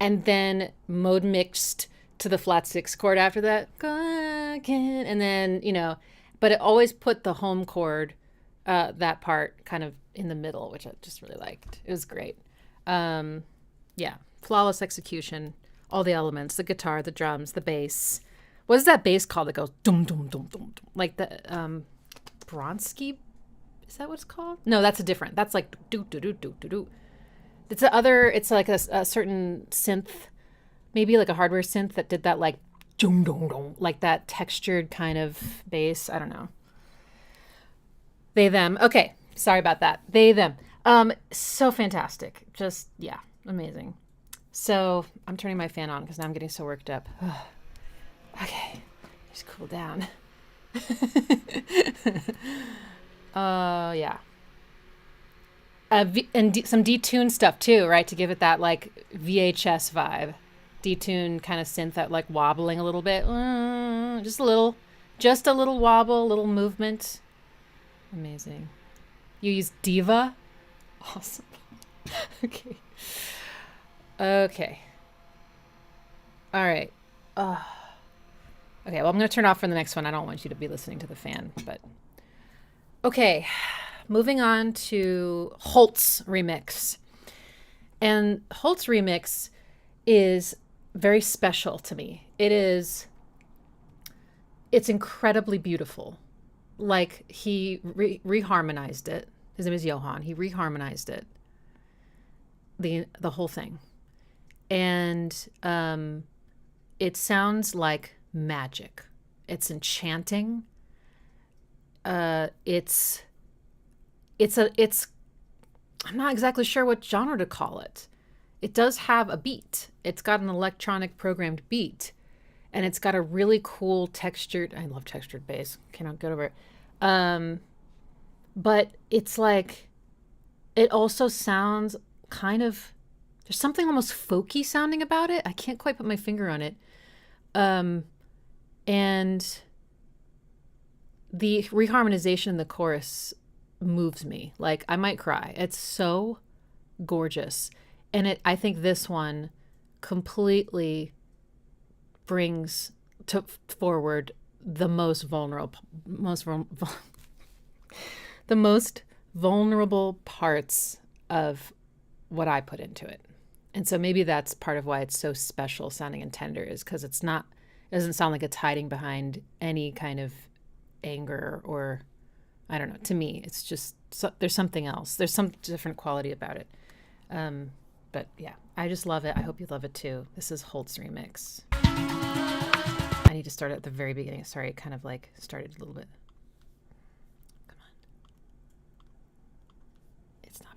And then mode mixed to the flat 6 chord after that. And then, but it always put the home chord, that part kind of in the middle, which I just really liked. It was great. Yeah, flawless execution, all the elements, the guitar, the drums, the bass. What is that bass called that goes dum dum dum dum dum? Like the Bronsky? Is that what it's called? No, that's a different. That's like do do do do do do. It's like a certain synth, maybe like a hardware synth that did that like dum dum dum, like that textured kind of bass. I don't know. They, them. Okay. Sorry about that. They, them. So fantastic. Just, yeah, amazing. So I'm turning my fan on because now I'm getting so worked up. Okay. Just cool down. Yeah. Some detune stuff too, right? To give it that like VHS vibe. Detune kind of synth that like wobbling a little bit. Just a little wobble, a little movement. Amazing. You use Diva? Awesome. Okay. All right. Okay, well, I'm going to turn off for the next one. I don't want you to be listening to the fan, but... Okay, moving on to Wholtz remix. And Wholtz remix is very special to me. It's incredibly beautiful. Like, he reharmonized it. His name is Johan. He reharmonized it. The whole thing. And it sounds like magic. It's enchanting. It's I'm not exactly sure what genre to call it. It does have a beat. It's got an electronic programmed beat, and it's got a really cool textured, I love textured bass. Cannot get over it. But it's like, it also sounds kind of, there's something almost folky sounding about it. I can't quite put my finger on it. And the reharmonization in the chorus moves me. Like, I might cry. It's so gorgeous. And I think this one completely brings forward the most vulnerable parts of what I put into it. And so maybe that's part of why it's so special sounding and tender, is because it doesn't sound like it's hiding behind any kind of anger, or I don't know. To me, it's just, there's something else. There's some different quality about it. But yeah, I just love it. I hope you love it too. This is Wholtz Remix. need to start at the very beginning. Sorry, it kind of like started a little bit. Come on. It's not.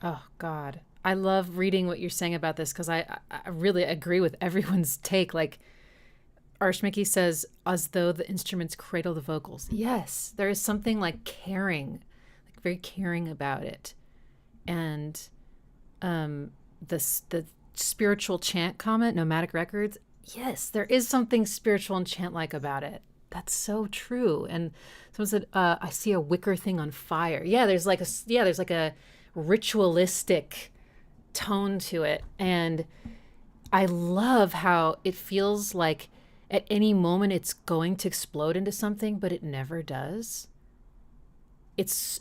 Oh, God. I love reading what you're saying about this because I really agree with everyone's take. Like, Arshmiki says, as though the instruments cradle the vocals. Yes, there is something like caring very caring about it. And the spiritual chant comment, Nomadic Records, yes, there is something spiritual and chant-like about it. That's so true. And someone said, I see a wicker thing on fire. Yeah, there's like a ritualistic tone to it. And I love how it feels like at any moment it's going to explode into something, but it never does. It's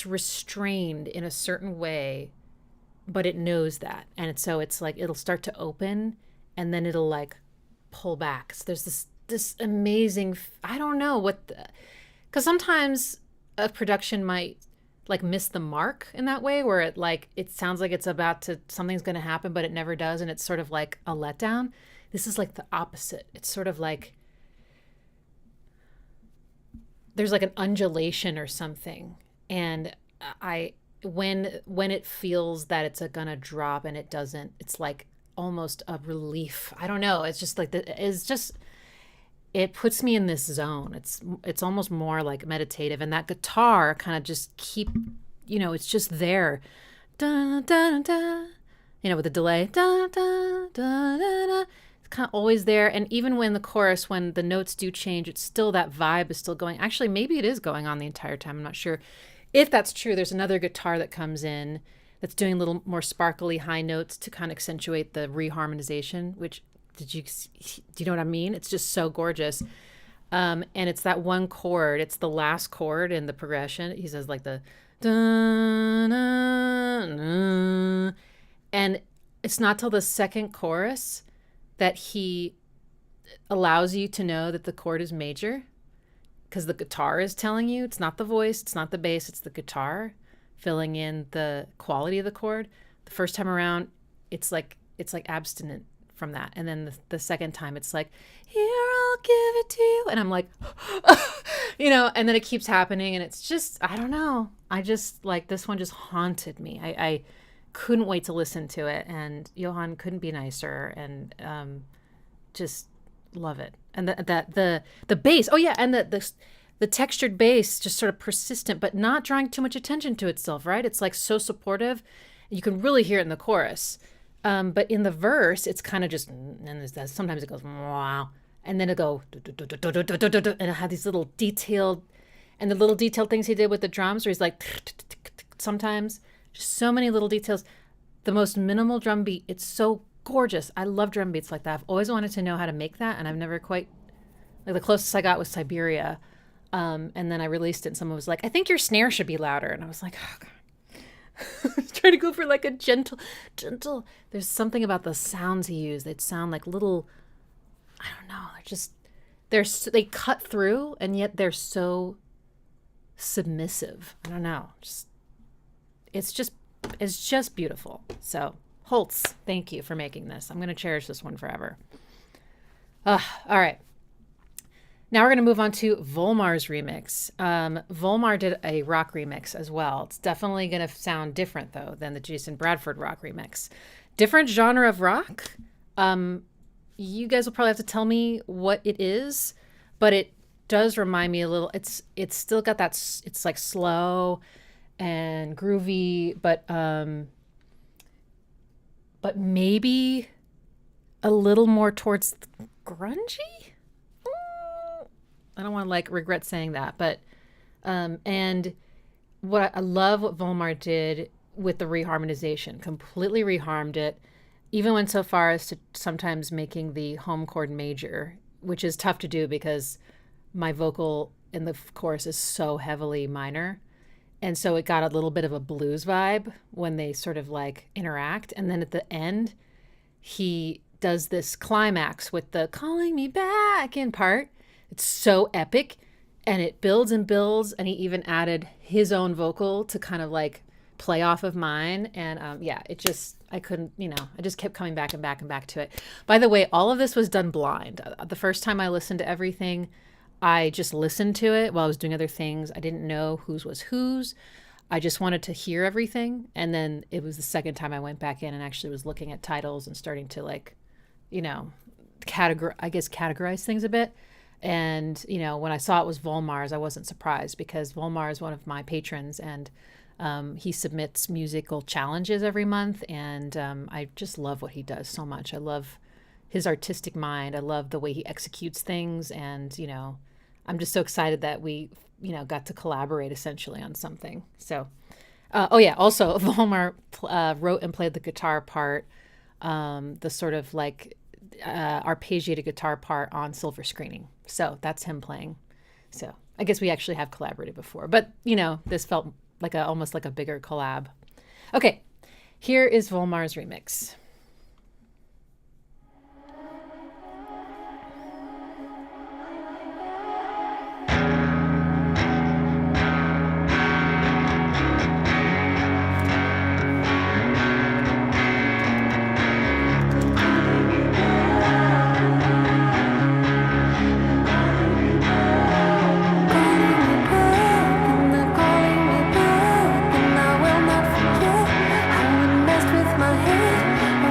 restrained in a certain way, but it knows that. And so it's like it'll start to open and then it'll like pull back. So there's this amazing, I don't know what, because sometimes a production might like miss the mark in that way, where it sounds like it's about to, something's going to happen, but it never does. And it's sort of like a letdown. This is like the opposite. It's sort of like there's like an undulation or something. And when it feels that it's gonna drop and it doesn't, it's like almost a relief. I don't know. It's just like it puts me in this zone. It's almost more like meditative, and that guitar kind of just it's just there, da, da, da, with the delay, da, da, da, da, da. It's kind of always there. And even when the chorus, when the notes do change, it's still, that vibe is still going. Actually, maybe it is going on the entire time. I'm not sure. If that's true, there's another guitar that comes in that's doing a little more sparkly high notes to kind of accentuate the reharmonization, which do you know what I mean? It's just so gorgeous. And it's that one chord. It's the last chord in the progression. He says like the da, da, da. And it's not till the second chorus that he allows you to know that the chord is major, because the guitar is telling you. It's not the voice, it's not the bass, it's the guitar filling in the quality of the chord. The first time around, it's like abstinent from that. And then the second time, it's like, here, I'll give it to you. And I'm like, and then it keeps happening. And it's just, I don't know. I just like, this one just haunted me. I couldn't wait to listen to it. And Johan couldn't be nicer. And just love it. And the bass. Oh yeah. And the textured bass, just sort of persistent, but not drawing too much attention to itself, right? It's like so supportive. You can really hear it in the chorus. But in the verse, it's kind of just, and sometimes it goes, wow. And then it'll go, and it had these little detailed things he did with the drums, where he's like, sometimes, just so many little details. The most minimal drum beat, it's so gorgeous. I love drum beats like that. I've always wanted to know how to make that, and I've never quite, like the closest I got was Siberia. And then I released it, and someone was like, I think your snare should be louder. And I was like, oh, God. I was trying to go for like a gentle. There's something about the sounds he used. They'd sound like little, I don't know. They cut through, and yet they're so submissive. I don't know. It's just beautiful. So Wholtz, thank you for making this. I'm going to cherish this one forever. All right. Now we're going to move on to Wolmar's remix. Wolmar did a rock remix as well. It's definitely going to sound different, though, than the Jason Bradford rock remix. Different genre of rock. You guys will probably have to tell me what it is, but it does remind me a little. It's still got that. It's like slow and groovy, but maybe a little more towards grungy. I don't want to like regret saying that, but and I love what Wolmar did with the reharmonization. Completely reharmed it, even went so far as to sometimes making the home chord major, which is tough to do because my vocal in the chorus is so heavily minor, and so it got a little bit of a blues vibe when they sort of like interact. And then at the end, he does this climax with the "calling me back" in part. It's so epic, and it builds and builds, and he even added his own vocal to kind of like play off of mine. And I couldn't, I just kept coming back and back and back to it. By the way, all of this was done blind. The first time I listened to everything, I just listened to it while I was doing other things. I didn't know whose was whose. I just wanted to hear everything. And then it was the second time I went back in and actually was looking at titles and starting to like, categorize things a bit. And, when I saw it was Wolmar's, I wasn't surprised because Wolmar is one of my patrons, and he submits musical challenges every month. And I just love what he does so much. I love his artistic mind. I love the way he executes things. And, I'm just so excited that we, got to collaborate essentially on something. So, also, Wolmar wrote and played the guitar part, the sort of like arpeggiated guitar part on Silver Screening. So that's him playing. So I guess we actually have collaborated before, but this felt like almost like a bigger collab. Okay, here is Wolmar's remix. I will not forget how it messed with my head.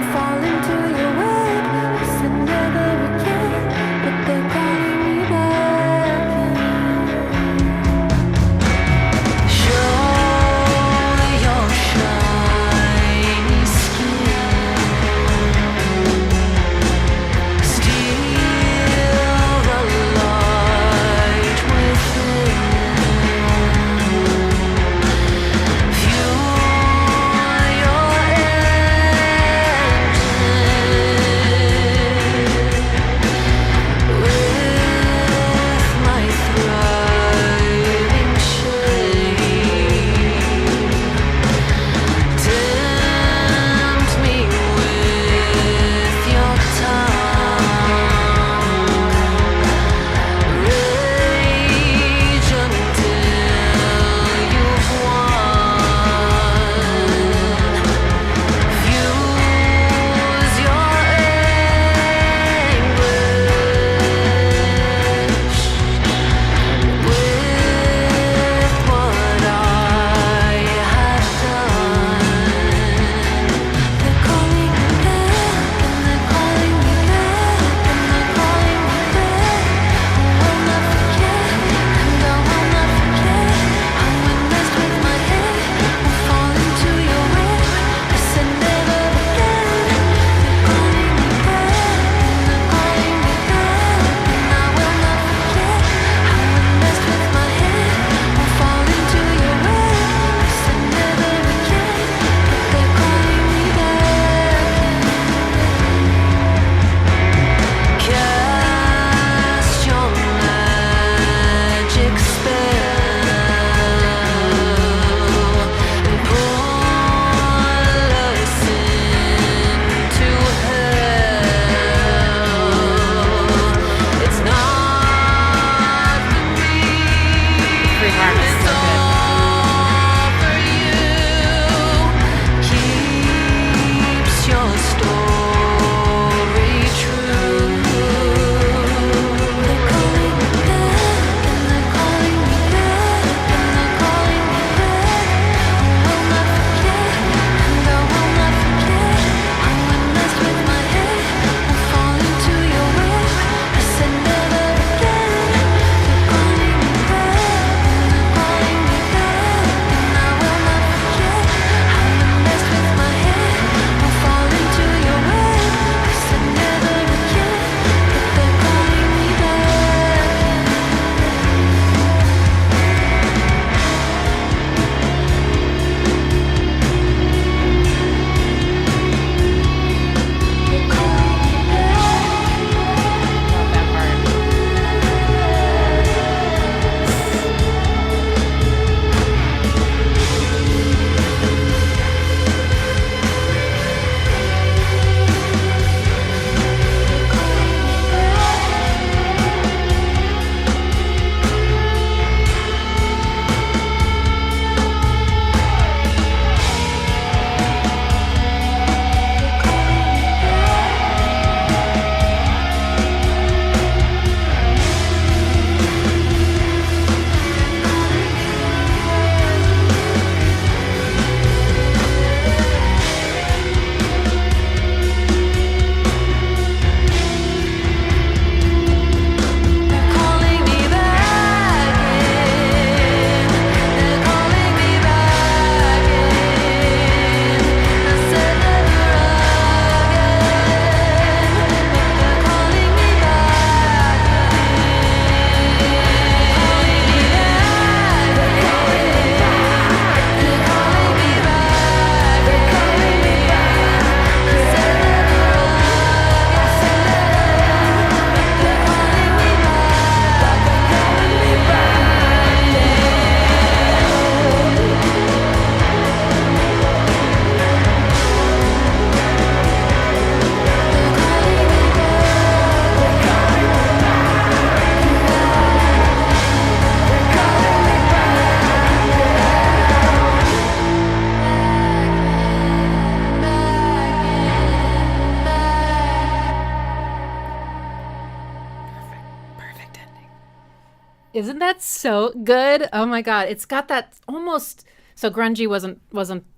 Isn't that so good? Oh my god, it's got that almost. So grungy wasn't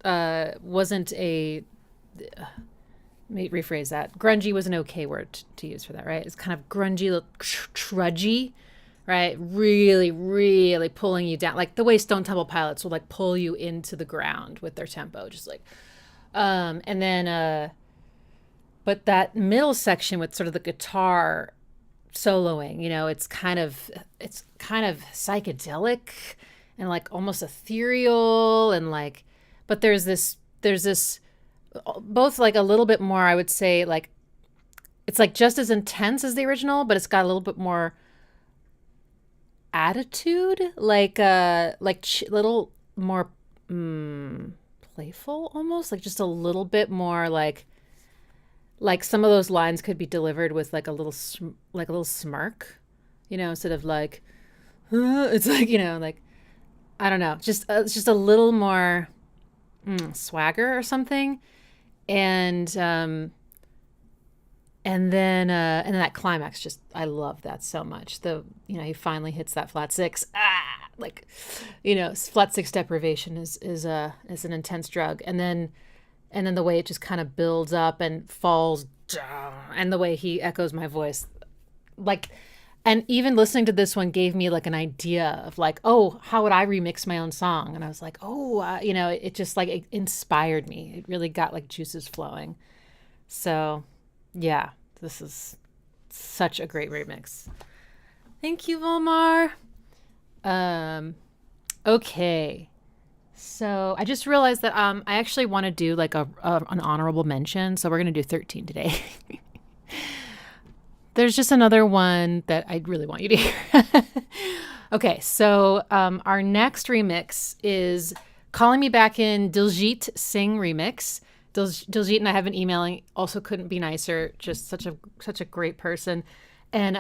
a. Let me rephrase that. Grungy was an okay word to use for that, right? It's kind of grungy, trudgy, right? Really, really pulling you down, like the way Stone Temple Pilots will like pull you into the ground with their tempo, just like. And then, but that middle section with sort of the guitar soloing, it's kind of psychedelic and like almost ethereal and like, but there's this both like a little bit more, I would say, like it's like just as intense as the original, but it's got a little bit more attitude, like little more playful, almost like just a little bit more like some of those lines could be delivered with like a little smirk, instead of like it's like, like I don't know, it's just a little more swagger or something. And then that climax, just I love that so much. He finally hits that flat six. Flat six deprivation is an intense drug. And then the way it just kind of builds up and falls down, and the way he echoes my voice, like, and even listening to this one gave me like an idea of like, oh, how would I remix my own song? And I was like, it just like it inspired me. It really got like juices flowing. So yeah, this is such a great remix. Thank you, Wolmar. Okay. So I just realized that I actually want to do like an honorable mention. So we're going to do 13 today. There's just another one that I really want you to hear. Okay, so our next remix is Calling Me Back In, Diljeet Singh remix. Diljeet and I have been emailing, also couldn't be nicer, just such a great person. And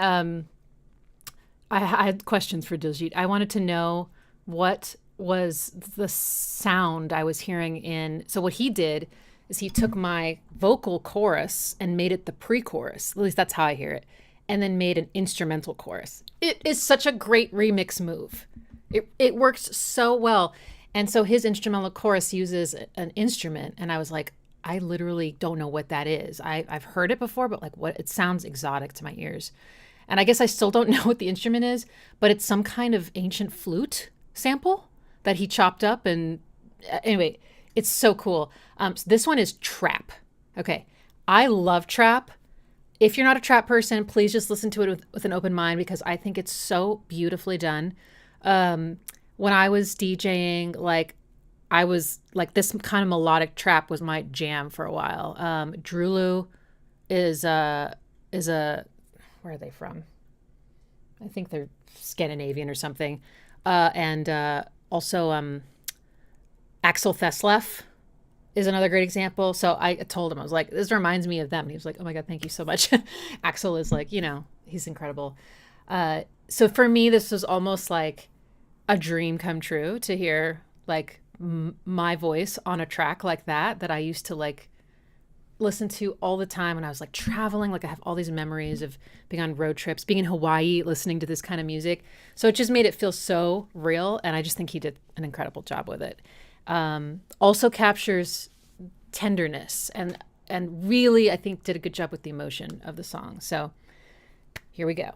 I had questions for Diljeet. I wanted to know what was the sound I was hearing in. So what he did is he took my vocal chorus and made it the pre-chorus. At least that's how I hear it. And then made an instrumental chorus. It is such a great remix move. It works so well. And so his instrumental chorus uses an instrument. And I was like, I literally don't know what that is. I've heard it before, but like it sounds exotic to my ears. And I guess I still don't know what the instrument is, but it's some kind of ancient flute sample that he chopped up. And anyway, it's so cool. So this one is trap. Okay. I love trap. If you're not a trap person, please just listen to it with an open mind, because I think it's so beautifully done. When I was DJing, like I was like, this kind of melodic trap was my jam for a while. Drulu is a, where are they from? I think they're Scandinavian or something. And also Axel Thesleff is another great example. So I told him, I was like, this reminds me of them. And he was like, oh my God, thank you so much. Axel is like, he's incredible. So for me, this was almost like a dream come true to hear like my voice on a track like that I used to like listen to all the time when I was like traveling. Like I have all these memories of being on road trips, being in Hawaii, listening to this kind of music. So it just made it feel so real. And I just think he did an incredible job with it. Also captures tenderness and really, I think, did a good job with the emotion of the song. So here we go.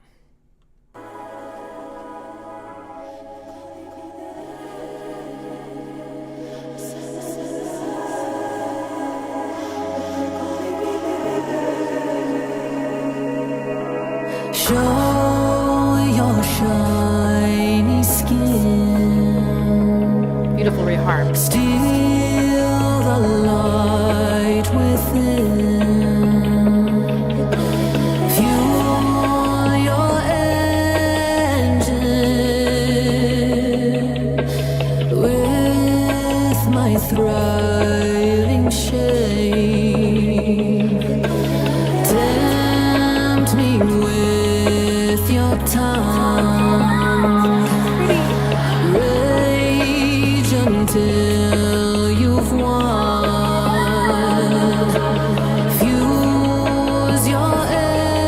Show your shiny skin. Beautiful reharm. Steal the light within. Fuel your engine with my thriving shade. Tempt me with your tongue. Rage until you've won. Fuse your anguish.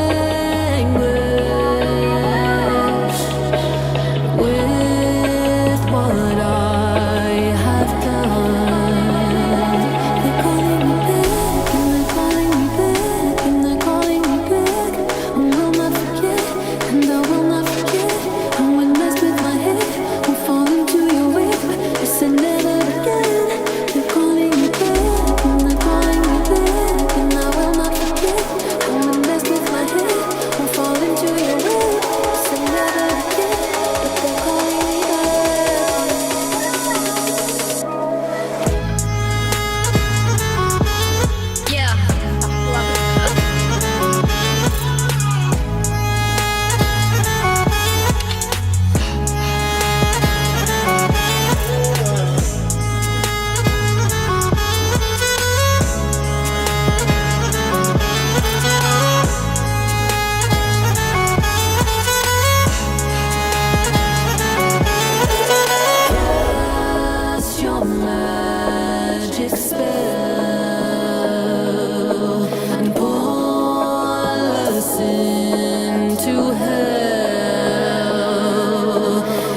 hell.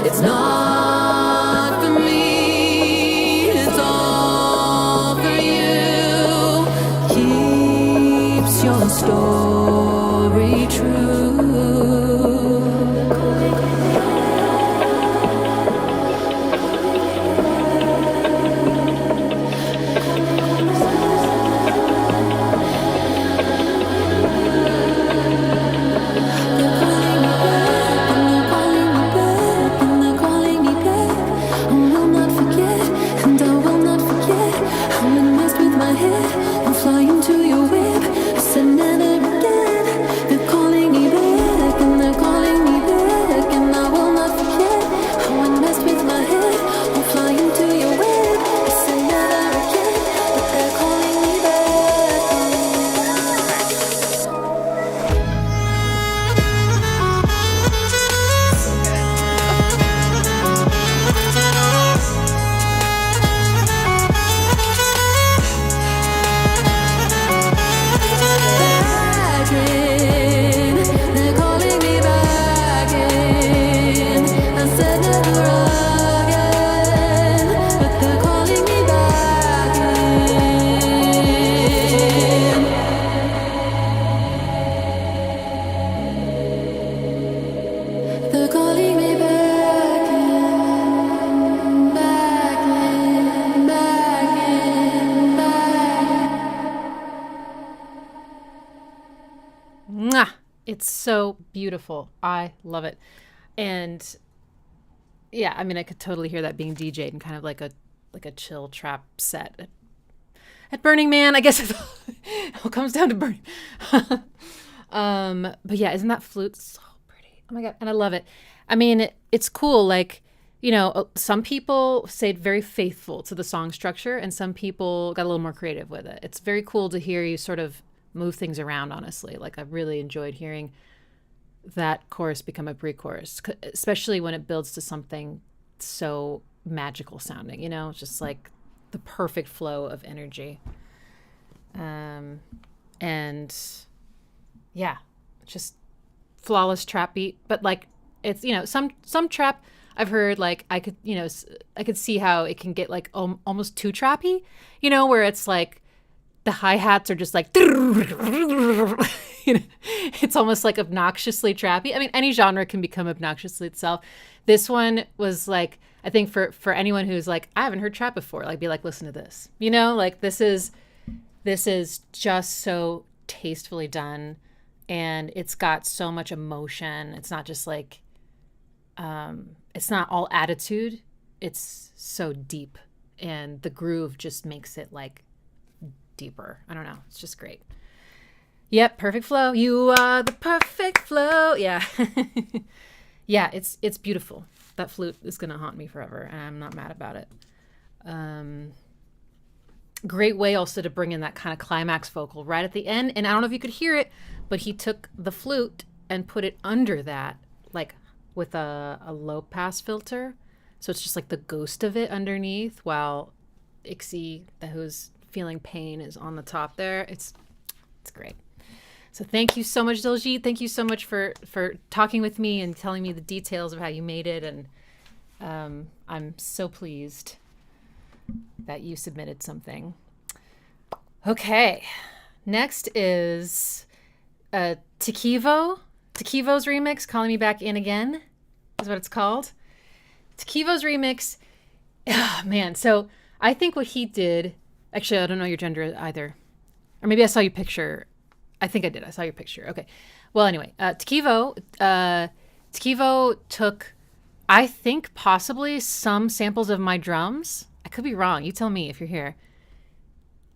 It's not for me, it's all for you. Keeps your story true. Mwah! It's so beautiful. I love it. And yeah, I mean, I could totally hear that being DJ'd in kind of like a chill trap set at Burning Man. I guess it all comes down to Burning. But yeah, isn't that flute so pretty? Oh my God. And I love it. I mean, it's cool. Like, you know, some people stayed very faithful to the song structure and some people got a little more creative with it. It's very cool to hear you sort of move things around, honestly. Like, I really enjoyed hearing that chorus become a pre-chorus, especially when it builds to something so magical sounding, you know, just like the perfect flow of energy. And yeah, just flawless trap beat. But like, it's, you know, some trap I've heard, like, I could see how it can get like almost too trappy, you know, where it's like the hi-hats are just like, you know, it's almost like obnoxiously trappy. I mean, any genre can become obnoxiously itself. This one was like, I think for anyone who's like, I haven't heard trap before, like, be like, listen to this, you know, like this is just so tastefully done. And it's got so much emotion. It's not just like, it's not all attitude. It's so deep, and the groove just makes it like deeper. I don't know. It's just great. Yep. Perfect flow. You are the perfect flow. Yeah. Yeah. It's beautiful. That flute is going to haunt me forever, and I'm not mad about it. Great way also to bring in that kind of climax vocal right at the end. And I don't know if you could hear it, but he took the flute and put it under that, like with a low pass filter. So it's just like the ghost of it underneath, while Ixie, who's feeling pain, is on the top there. It's great. So thank you so much, Diljeet. Thank you so much for talking with me and telling me the details of how you made it. And I'm so pleased that you submitted something. Okay. Next is Tkivo. Tkivo's remix, Calling Me Back In Again, is what it's called. Tkivo's remix. Oh, man. So I think what he did, actually, I don't know your gender either. Or maybe I saw your picture. I think I did. I saw your picture. Okay. Well, anyway, Tkivo took, I think, possibly some samples of my drums. I could be wrong. You tell me if you're here.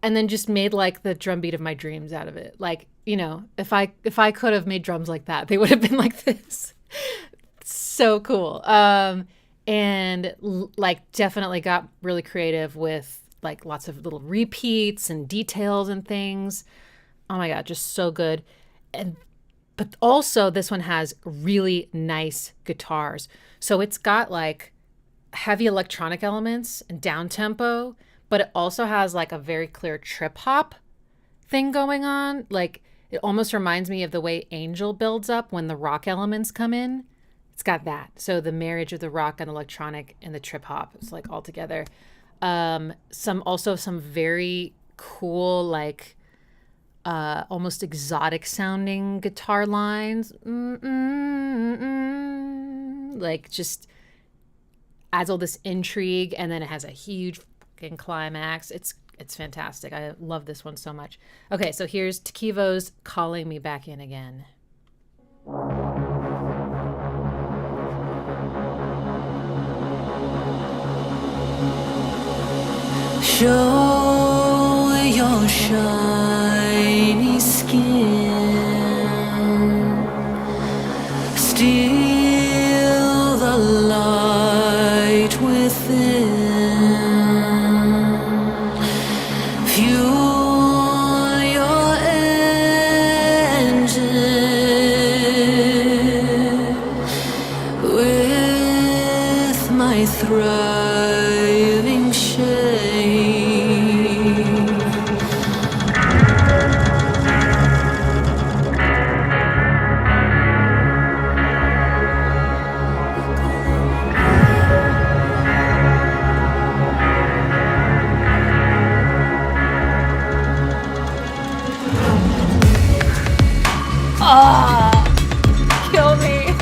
And then just made like the drum beat of my dreams out of it. Like, you know, if I could have made drums like that, they would have been like this. So cool. And like definitely got really creative with like lots of little repeats and details and things. Oh my God, just so good. But also this one has really nice guitars. So it's got like heavy electronic elements and down tempo, but it also has like a very clear trip hop thing going on. Like It almost reminds me of the way Angel builds up when the rock elements come in. It's got that. So the marriage of the rock and electronic and the trip hop is like all together. Some very cool, like almost exotic sounding guitar lines. Like just adds all this intrigue, and then it has a huge fucking climax. It's fantastic. I love this one so much. Okay, so here's Tkivo's Calling Me Back In Again. Show your shiny skin, steal the light within, fuel your engine with my thriving Shay. Kill me.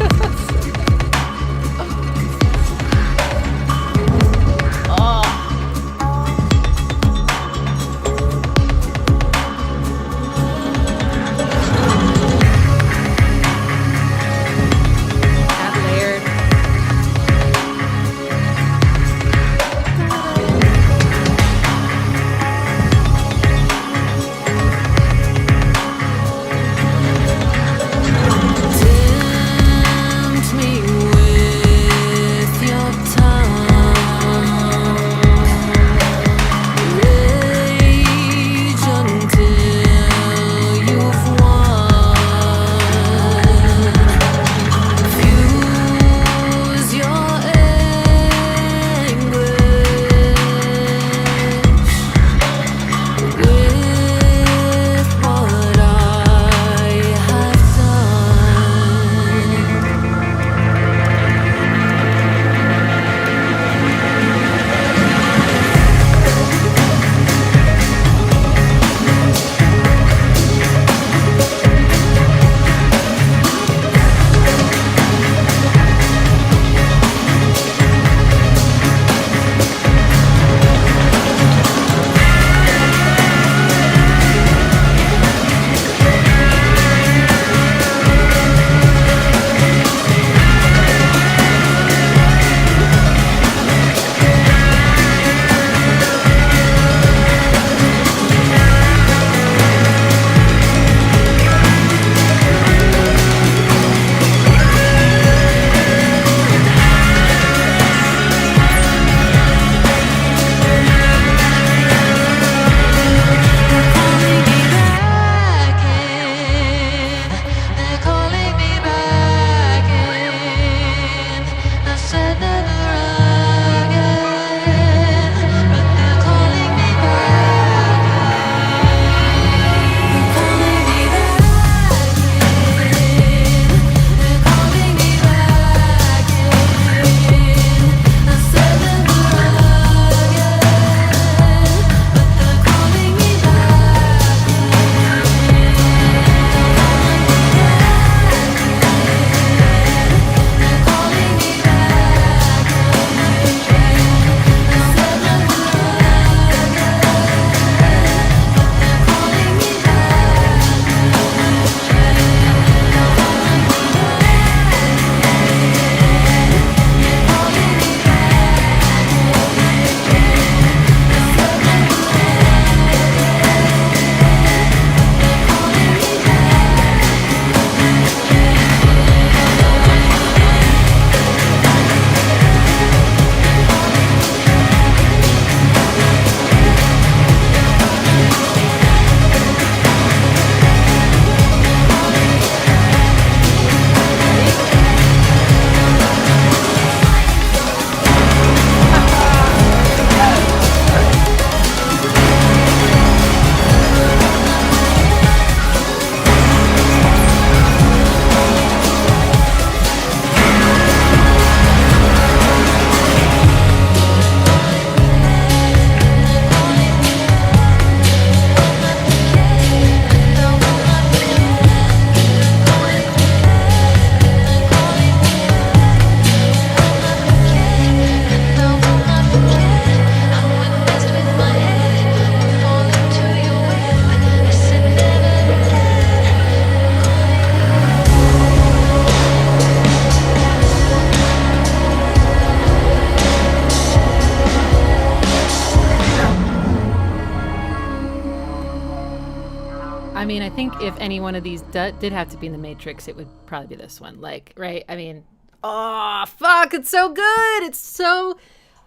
think if any one of these did have to be in the Matrix, it would probably be this one. Like, right? I mean, oh, fuck, it's so good. It's so...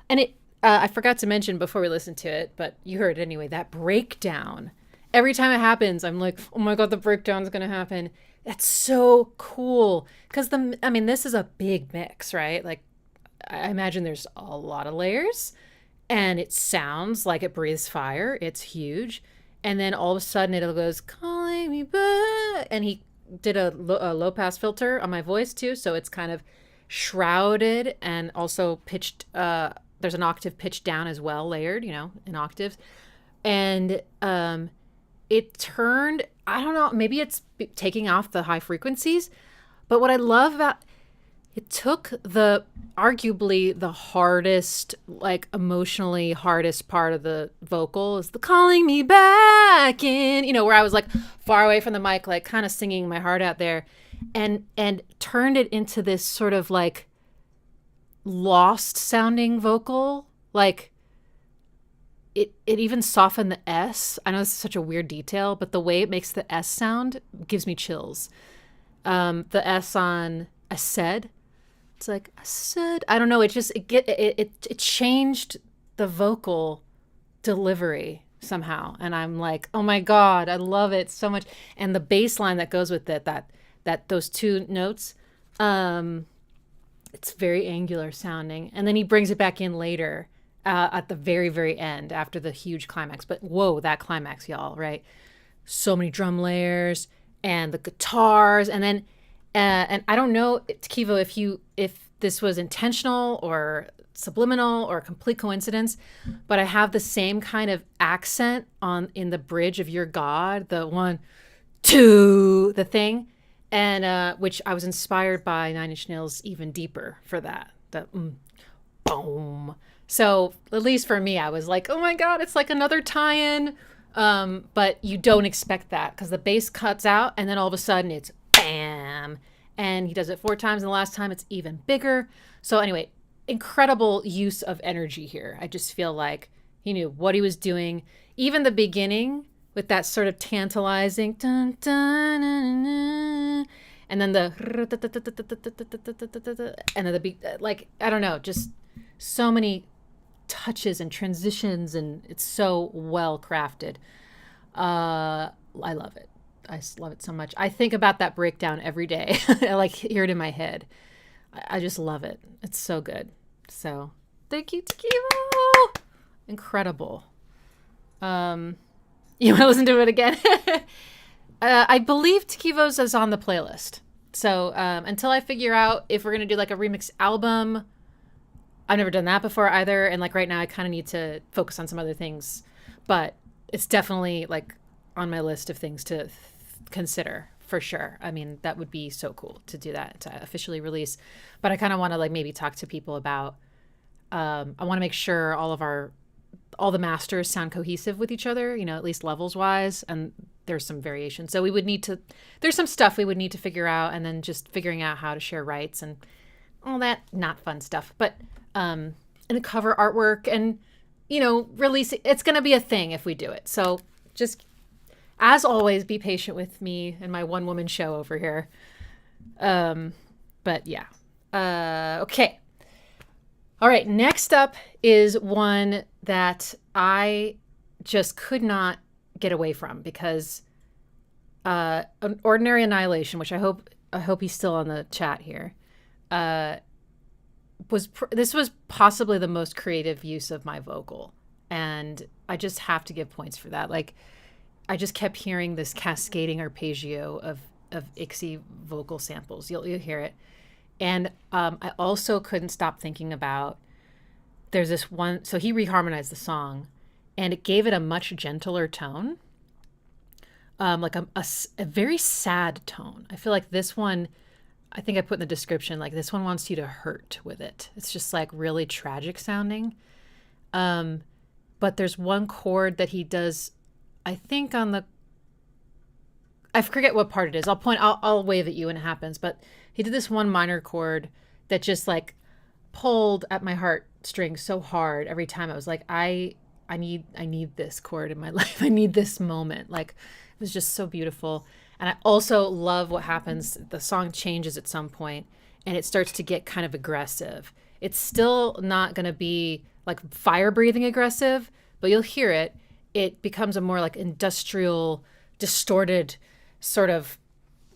And it, I forgot to mention before we listened to it, but you heard it anyway, that breakdown. Every time it happens, I'm like, oh my God, the breakdown's going to happen. That's so cool. Because, this is a big mix, right? Like, I imagine there's a lot of layers, and it sounds like it breathes fire. It's huge. And then all of a sudden it goes, calling me back. And he did a low pass filter on my voice too. So it's kind of shrouded and also pitched. There's an octave pitched down as well, layered, in octaves. And it turned, I don't know, maybe it's taking off the high frequencies. But what I love about it took arguably the hardest, like emotionally hardest part of the vocal is the calling me back in, where I was like far away from the mic, like kind of singing my heart out there, and turned it into this sort of like lost sounding vocal. Like it even softened the S. I know this is such a weird detail, but the way it makes the S sound gives me chills. The S on I said. It's like I said, I don't know. It just it changed the vocal delivery somehow, and I'm like, oh my God, I love it so much. And the bass line that goes with it, that those two notes, it's very angular sounding. And then he brings it back in later at the very, very end after the huge climax. But whoa, that climax, y'all, right? So many drum layers and the guitars, and then. And I don't know, Tkivo, if this was intentional or subliminal or a complete coincidence, but I have the same kind of accent in the bridge of Your God, the 1, 2, the thing, and which I was inspired by Nine Inch Nails even deeper for that. The boom. So at least for me, I was like, oh my God, it's like another tie-in. But you don't expect that because the bass cuts out and then all of a sudden it's bam, and he does it 4 times, and the last time it's even bigger. So anyway, incredible use of energy here. I just feel like he knew what he was doing. Even the beginning with that sort of tantalizing dun, dun, dun, dun, and then the and then the beat, like, I don't know, just so many touches and transitions, and it's so well crafted. I love it. I love it so much. I think about that breakdown every day. I like hear it in my head. I just love it. It's so good. So thank you, Tkivo. Incredible. You want to listen to it again? I believe Tkivo's is on the playlist. So until I figure out if we're going to do like a remix album, I've never done that before either. And like right now I kind of need to focus on some other things, but it's definitely like on my list of things to consider for sure. I mean, that would be so cool to do that, to officially release. But I kind of want to like maybe talk to people about, I want to make sure all the masters sound cohesive with each other, at least levels wise. And there's some variation. So there's some stuff we would need to figure out, and then just figuring out how to share rights and all that not fun stuff. But, and the cover artwork and, release it's going to be a thing if we do it. So just, as always, be patient with me and my one-woman show over here. But yeah. Okay. All right. Next up is one that I just could not get away from because an Ordinary Annihilation, which I hope he's still on the chat here, this was possibly the most creative use of my vocal. And I just have to give points for that. Like, I just kept hearing this cascading arpeggio of Ixie vocal samples. You'll hear it. And I also couldn't stop thinking about, there's this one, so he reharmonized the song and it gave it a much gentler tone. Like a very sad tone. I feel like this one, I think I put in the description, like this one wants you to hurt with it. It's just like really tragic sounding. But there's one chord that he does, I think I forget what part it is. I'll wave at you when it happens. But he did this one minor chord that just like pulled at my heartstrings so hard every time. I was like, I need this chord in my life. I need this moment. Like was just so beautiful. And I also love what happens. The song changes at some point and it starts to get kind of aggressive. It's still not going to be like fire breathing aggressive, but you'll hear it. It becomes a more like industrial, distorted sort of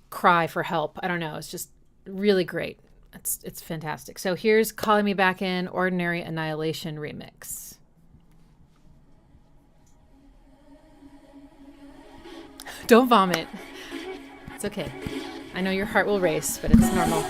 cry for help. I don't know. It's just really great. It's fantastic. So here's Calling Me Back In, Ordinary Annihilation remix. Don't vomit. It's okay. I know your heart will race, but it's normal.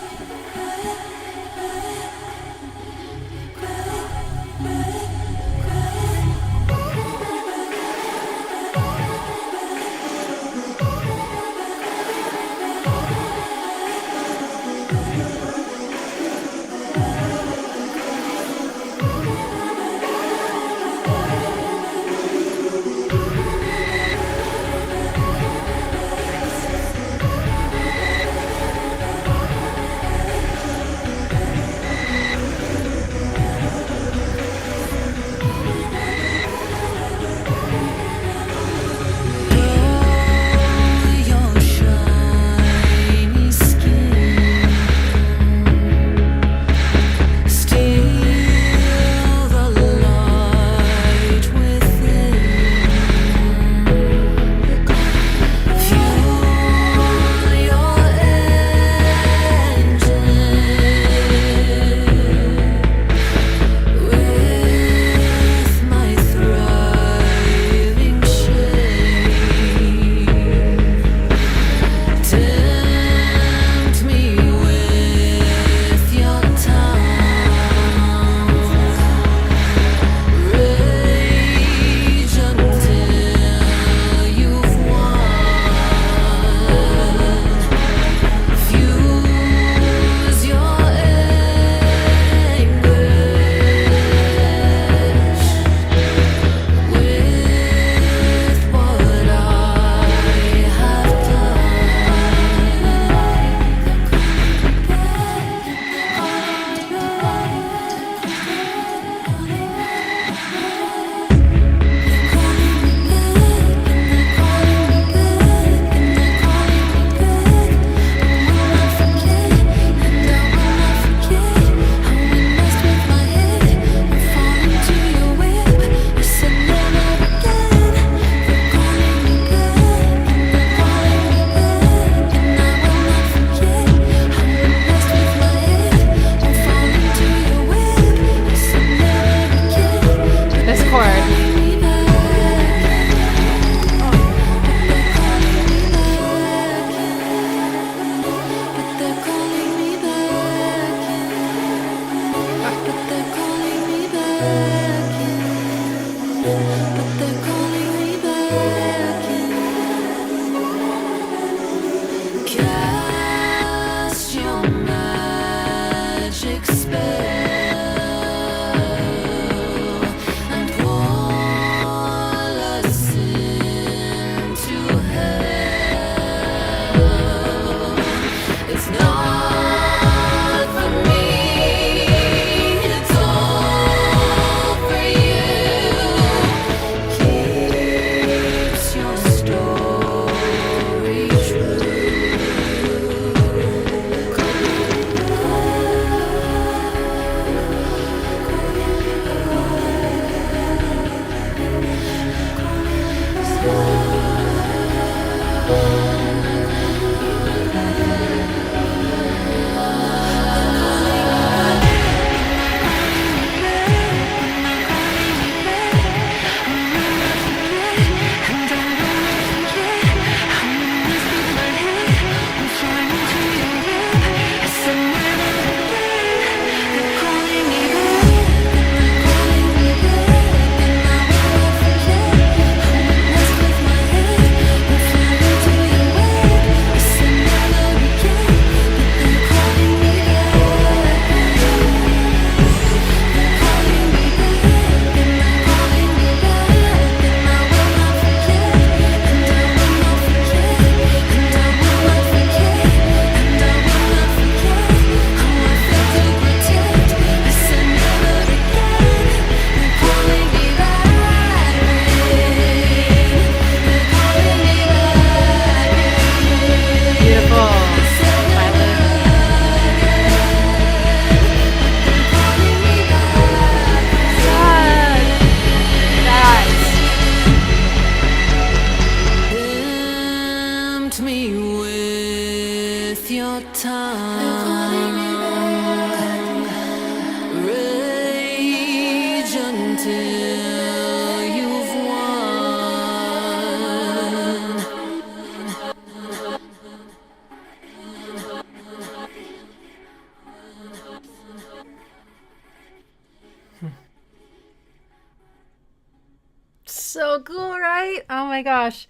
so cool, right? Oh my gosh.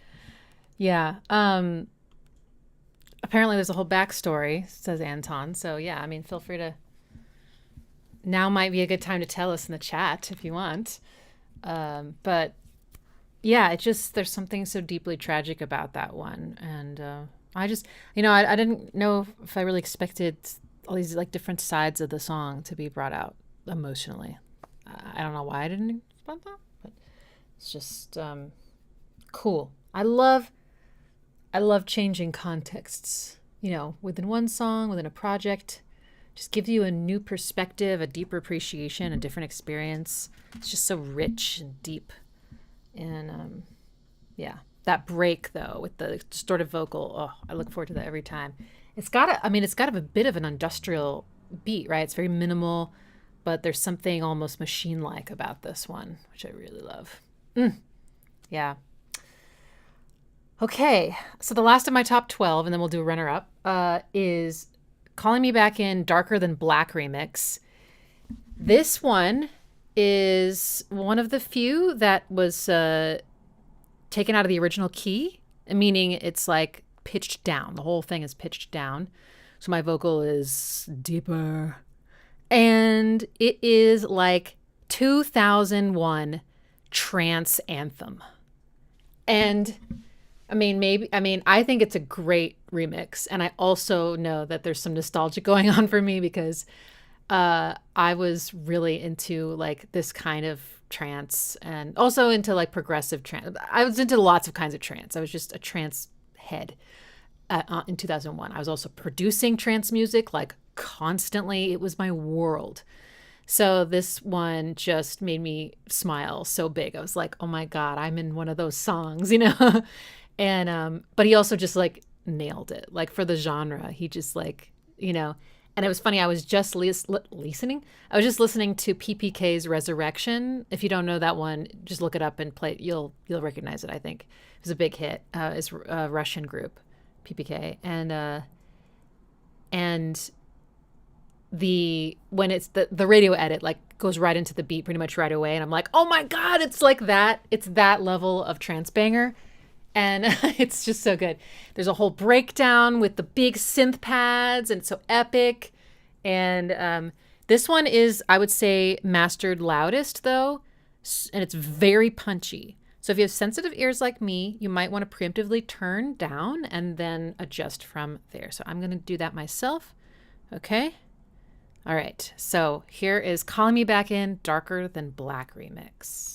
Yeah. Apparently there's a whole backstory, says Anton. So yeah, I mean, feel free to. Now might be a good time to tell us in the chat if you want. But yeah, it just, there's something so deeply tragic about that one. And I just, I didn't know if I really expected all these like different sides of the song to be brought out emotionally. I don't know why I didn't expect that, but it's just cool. I love changing contexts, within one song, within a project. Just gives you a new perspective, a deeper appreciation, a different experience. It's just so rich and deep. And yeah, that break though with the distorted vocal, oh, I look forward to that every time. It's got a bit of an industrial beat, right? It's very minimal, but there's something almost machine-like about this one, which I really love. Yeah. Okay, so the last of my top 12, and then we'll do a runner-up, is Calling Me Back In, Darker Than Black remix. This one is one of the few that was taken out of the original key, meaning it's like pitched down. The whole thing is pitched down. So my vocal is deeper. And it is like 2001 trance anthem. And I think it's a great remix. And I also know that there's some nostalgia going on for me because I was really into like this kind of trance and also into like progressive trance. I was into lots of kinds of trance. I was just a trance head in 2001. I was also producing trance music like constantly. It was my world. So this one just made me smile so big. I was like, oh my God, I'm in one of those songs, And, but he also just like nailed it. Like for the genre, he just like, and it was funny. I was just listening. I was just listening to PPK's Resurrection. If you don't know that one, just look it up and play it. You'll recognize it. I think it was a big hit. It's a Russian group, PPK, and when it's the radio edit like goes right into the beat pretty much right away, and I'm like, oh my God, it's like that. It's that level of trance banger. And it's just so good. There's a whole breakdown with the big synth pads, and it's so epic. And this one is, I would say, mastered loudest, though, and it's very punchy. So if you have sensitive ears like me, you might want to preemptively turn down and then adjust from there. So I'm going to do that myself. Okay? All right. So here is Calling Me Back In, Darker Than Black remix.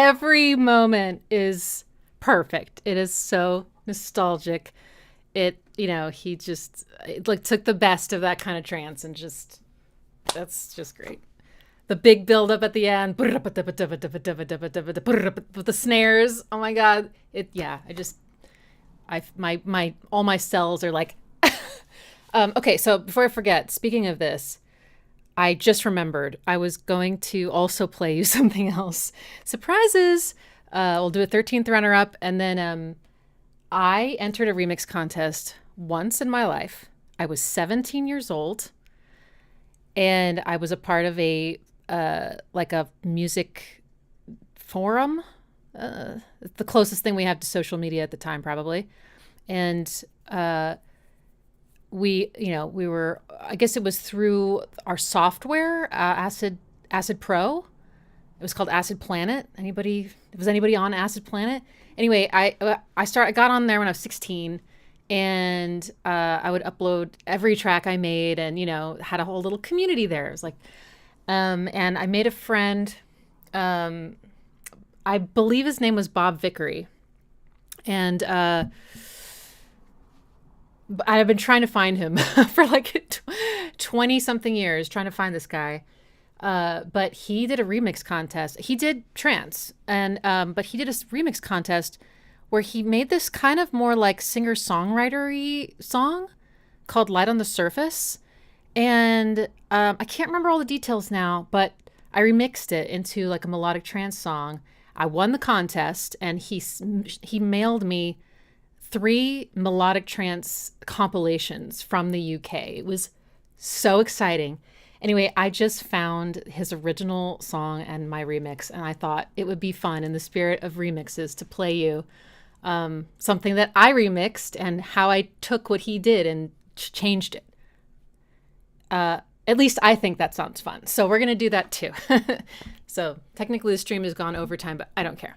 every moment is perfect. It is so nostalgic. He just took the best of that kind of trance and that's just great. The big build up at the end with the snares. Oh my God. All my cells are like, okay. So before I forget, speaking of this, I just remembered I was going to also play you something else. Surprises. We'll do a 13th runner up. And then I entered a remix contest once in my life. I was 17 years old and I was a part of a music forum. The closest thing we have to social media at the time, probably. And we were, I guess it was through our software, Acid Pro. It was called Acid Planet. Was anybody on Acid Planet? Anyway, I got on there when I was 16, and I would upload every track I made, and had a whole little community there. It was like, and I made a friend. I believe his name was Bob Vickery, and I've been trying to find him for like 20 something years, trying to find this guy. But he did a remix contest. He did trance, and but he did a remix contest where he made this kind of more like singer-songwriter-y song called Light on the Surface. And I can't remember all the details now, but I remixed it into like a melodic trance song. I won the contest, and he mailed me 3 melodic trance compilations from the UK. It was so exciting. Anyway, I just found his original song and my remix, and I thought it would be fun in the spirit of remixes to play you something that I remixed and how I took what he did and changed it. At least I think that sounds fun. So we're going to do that too. So technically the stream has gone overtime, but I don't care.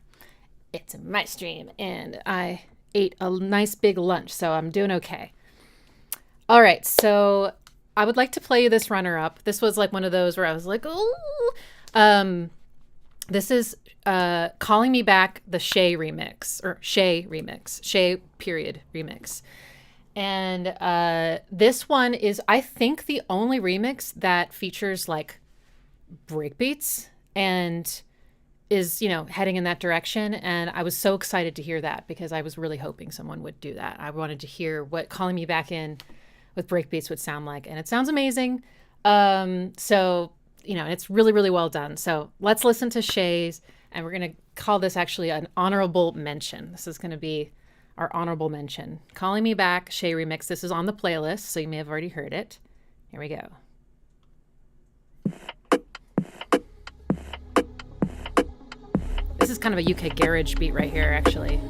It's my stream and I ate a nice big lunch, so I'm doing okay. All right, so I would like to play you this runner-up. This was like one of those where I was like, oh. This is Calling Me Back, the Shay remix, or Shay remix, Shay period remix. And this one is, I think, the only remix that features like breakbeats and is, heading in that direction. And I was so excited to hear that because I was really hoping someone would do that. I wanted to hear what Calling Me Back in with breakbeats would sound like. And it sounds amazing. So, it's really, really well done. So let's listen to Shay's, and we're going to call this actually an honorable mention. This is going to be our honorable mention. Calling Me Back, Shay remix. This is on the playlist, so you may have already heard it. Here we go. This is kind of a UK garage beat right here, actually.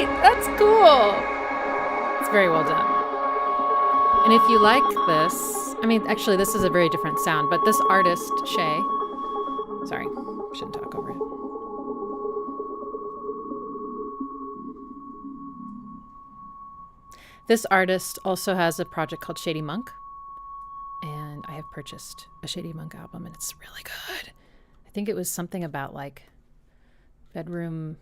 great. That's cool. It's very well done. And if you like this, I mean, actually, this is a very different sound, but this artist, Shay, sorry, shouldn't talk over it. This artist also has a project called Shady Monk, and I have purchased a Shady Monk album, and it's really good. I think it was something about like bedroom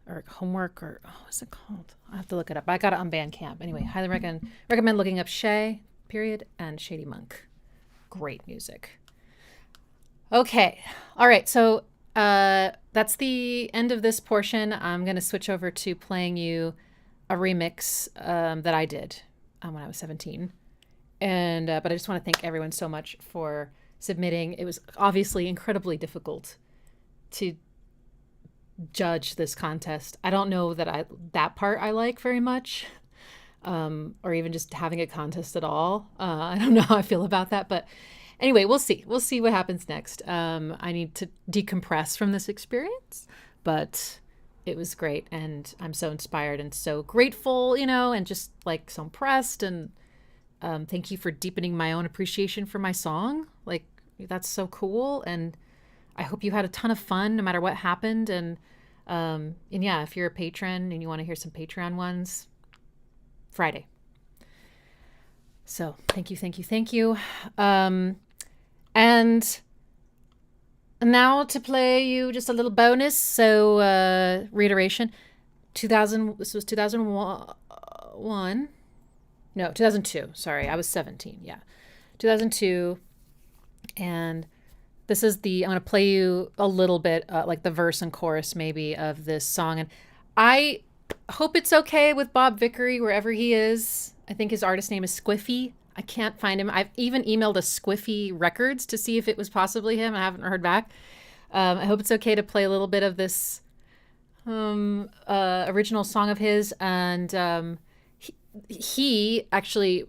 or homework, or what's it called? I have to look it up. I got it on Bandcamp. Anyway, highly recommend looking up Shay, period, and Shady Monk. Great music. Okay. All right. So that's the end of this portion. I'm going to switch over to playing you a remix that I did when I was 17. And but I just want to thank everyone so much for submitting. It was obviously incredibly difficult to judge this contest. I don't know that part I like very much, or even just having a contest at all. I don't know how I feel about that, but anyway, we'll see what happens next. I need to decompress from this experience, but it was great, and I'm so inspired and so grateful, and just like so impressed, and thank you for deepening my own appreciation for my song. Like, that's so cool, and I hope you had a ton of fun no matter what happened. And yeah, if you're a patron and you want to hear some Patreon ones, Friday. So thank you. And now to play you just a little bonus. So reiteration, this was 2001. No, 2002. Sorry, I was 17. Yeah, 2002. And this is I'm going to play you a little bit, like the verse and chorus maybe of this song. And I hope it's okay with Bob Vickery, wherever he is. I think his artist name is Squiffy. I can't find him. I've even emailed a Squiffy Records to see if it was possibly him. I haven't heard back. I hope it's okay to play a little bit of this original song of his. And he actually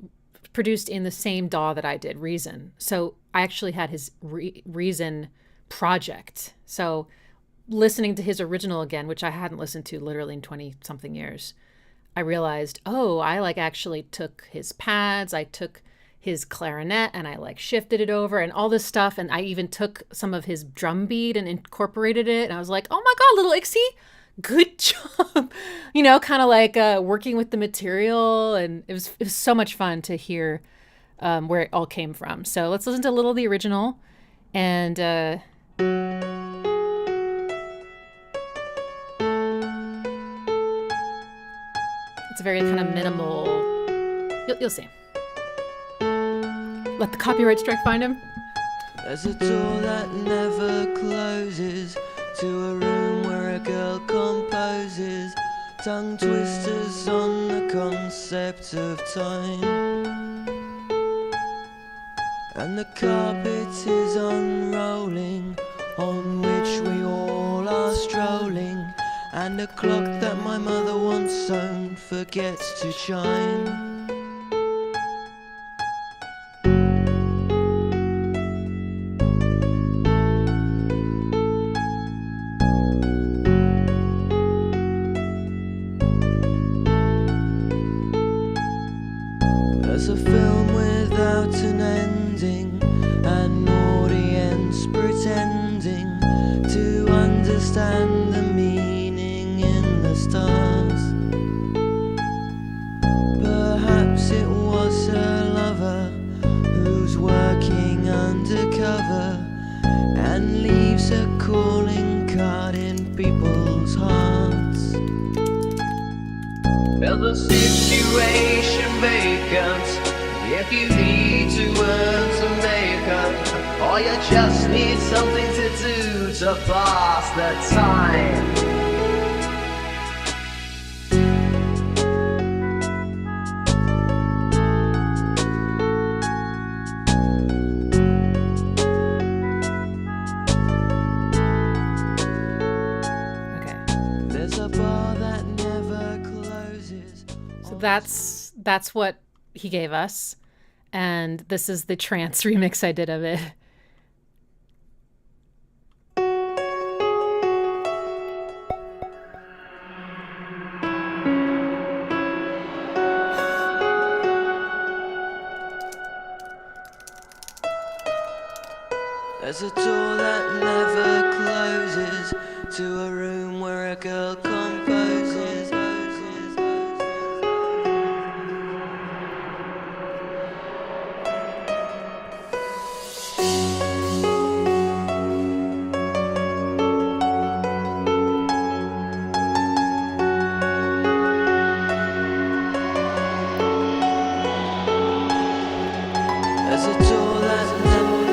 produced in the same DAW that I did, Reason. So I actually had his Reason project. So listening to his original again, which I hadn't listened to literally in 20 something years, I realized, I actually took his pads, I took his clarinet, and I shifted it over and all this stuff. And I even took some of his drum beat and incorporated it. And I was like, oh my God, little Ixie, good job. Kind of working with the material. And it was so much fun to hear where it all came from. So let's listen to a little of the original. And it's very kind of minimal. You'll see. Let the copyright strike find him. There's a door that never closes to a room where a girl composes. Tongue twisters on the concept of time. And the carpet is unrolling, on which we all are strolling. And a clock that my mother once sewn forgets to chime. There's a film without an ending, an audience pretending to understand the meaning in the stars. Perhaps it was her lover who's working undercover and leaves a calling card in people's hearts. Well, the situation vacant if you need to earn some bacon, or you just need something to do to pass the time. Okay. There's a bar that never closes. So that's what he gave us, and this is the trance remix I did of it. There's a door that never closes to a room where a girl composes. There's a door that never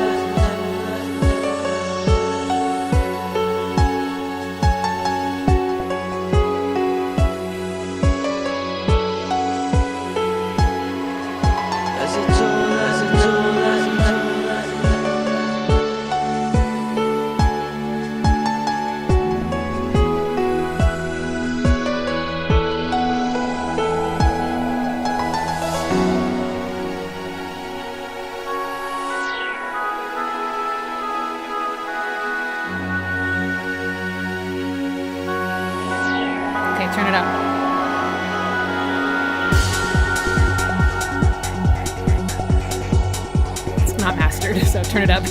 There's a door that Okay, turn it up. It's not mastered, so turn it up.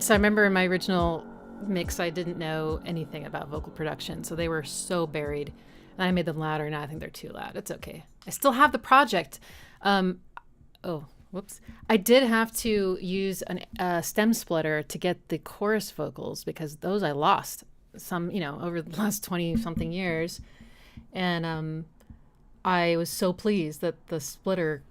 So I remember in my original mix, I didn't know anything about vocal production, so they were so buried. And I made them louder, and I think they're too loud. It's okay. I still have the project. Whoops. I did have to use a stem splitter to get the chorus vocals because those I lost over the last 20-something years. And I was so pleased that the splitter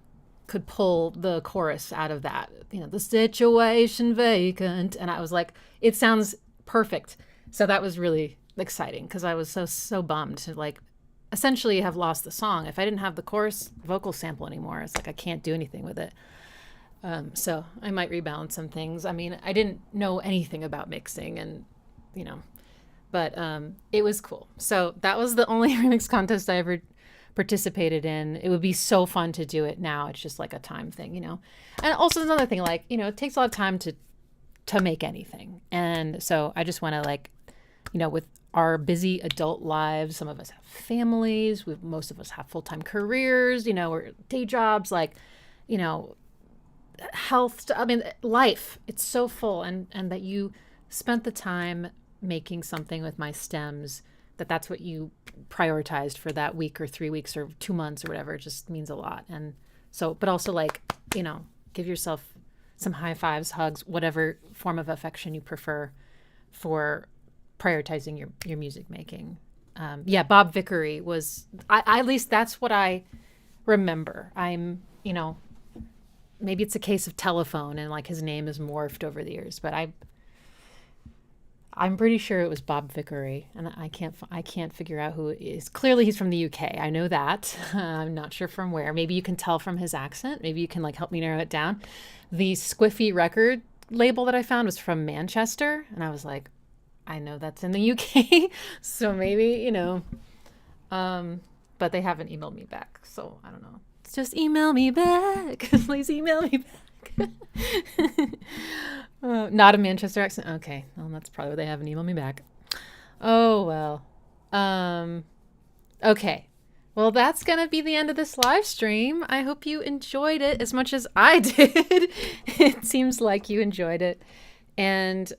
could pull the chorus out of that. The situation vacant. And I was like, it sounds perfect. So that was really exciting because I was so bummed to essentially have lost the song. If I didn't have the chorus vocal sample anymore, it's like I can't do anything with it. So I might rebalance some things. I mean, I didn't know anything about mixing and, but it was cool. So that was the only remix contest I ever participated in. It would be so fun to do it now. It's just like a time thing, And also another thing, it takes a lot of time to make anything. And so I just want to with our busy adult lives, some of us have families, most of us have full-time careers, or day jobs, health, life, it's so full. And that you spent the time making something with my stems, that's what you prioritized for that week or 3 weeks or 2 months or whatever, it just means a lot. And so, but also give yourself some high fives, hugs, whatever form of affection you prefer for prioritizing your music making. Bob Vickery was, I at least that's what I remember. I'm, maybe it's a case of telephone and his name has morphed over the years, but I'm pretty sure it was Bob Vickery, and I can't figure out who it is. Clearly he's from the UK. I know that. I'm not sure from where. Maybe you can tell from his accent. Maybe you can help me narrow it down. The Squiffy record label that I found was from Manchester, and I was like, I know that's in the UK, so maybe, but they haven't emailed me back, so I don't know. Just email me back. Please email me back. Not a Manchester accent. Okay, well, that's probably why they haven't emailed me back. Oh, well. Okay. Well, that's going to be the end of this live stream. I hope you enjoyed it as much as I did. It seems like you enjoyed it. And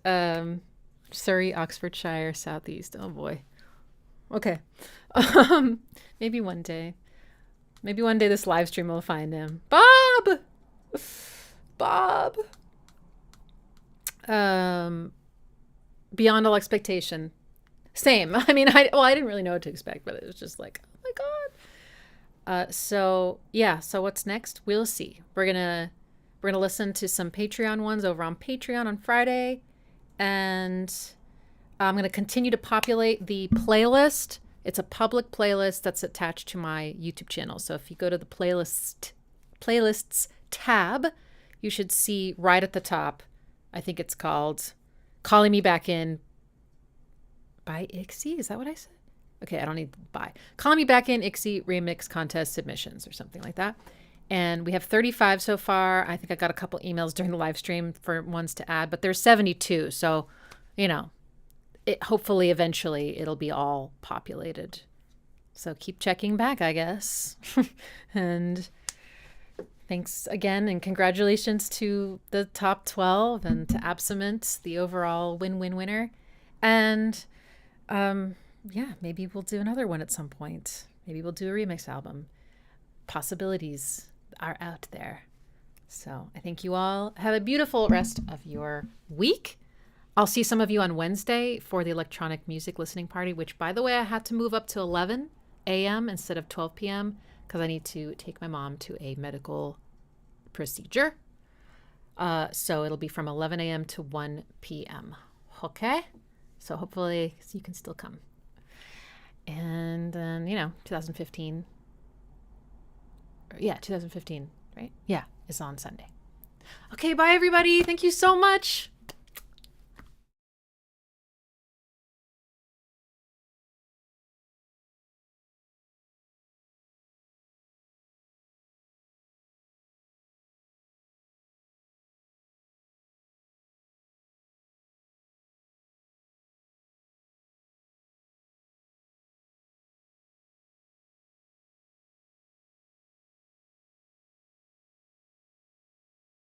Surrey, Oxfordshire, Southeast. Oh, boy. Okay. Maybe one day. Maybe one day this live stream will find him. Bob! Beyond all expectation. Same. I mean, I didn't really know what to expect, but it was just like, oh my God. So what's next? We'll see. We're gonna listen to some Patreon ones over on Patreon on Friday, and I'm gonna continue to populate the playlist. It's a public playlist that's attached to my YouTube channel. So if you go to the playlists tab, you should see right at the top, I think it's called Calling Me Back In by Ixie. Is that what I said? Okay, I don't need by. Calling Me Back In Ixie Remix Contest Submissions or something like that. And we have 35 so far. I think I got a couple emails during the live stream for ones to add, but there's 72. So, hopefully eventually it'll be all populated. So keep checking back, I guess. And thanks again, and congratulations to the top 12 and to Absement, the overall winner. And maybe we'll do another one at some point. Maybe we'll do a remix album. Possibilities are out there. So I thank you all. Have a beautiful rest of your week. I'll see some of you on Wednesday for the electronic music listening party, which, by the way, I had to move up to 11 a.m. instead of 12 p.m. because I need to take my mom to a medical procedure. So it'll be from 11 a.m. to 1 p.m. Okay? So hopefully you can still come. And then, 2015. Yeah, 2015, right? Yeah, it's on Sunday. Okay, bye, everybody. Thank you so much.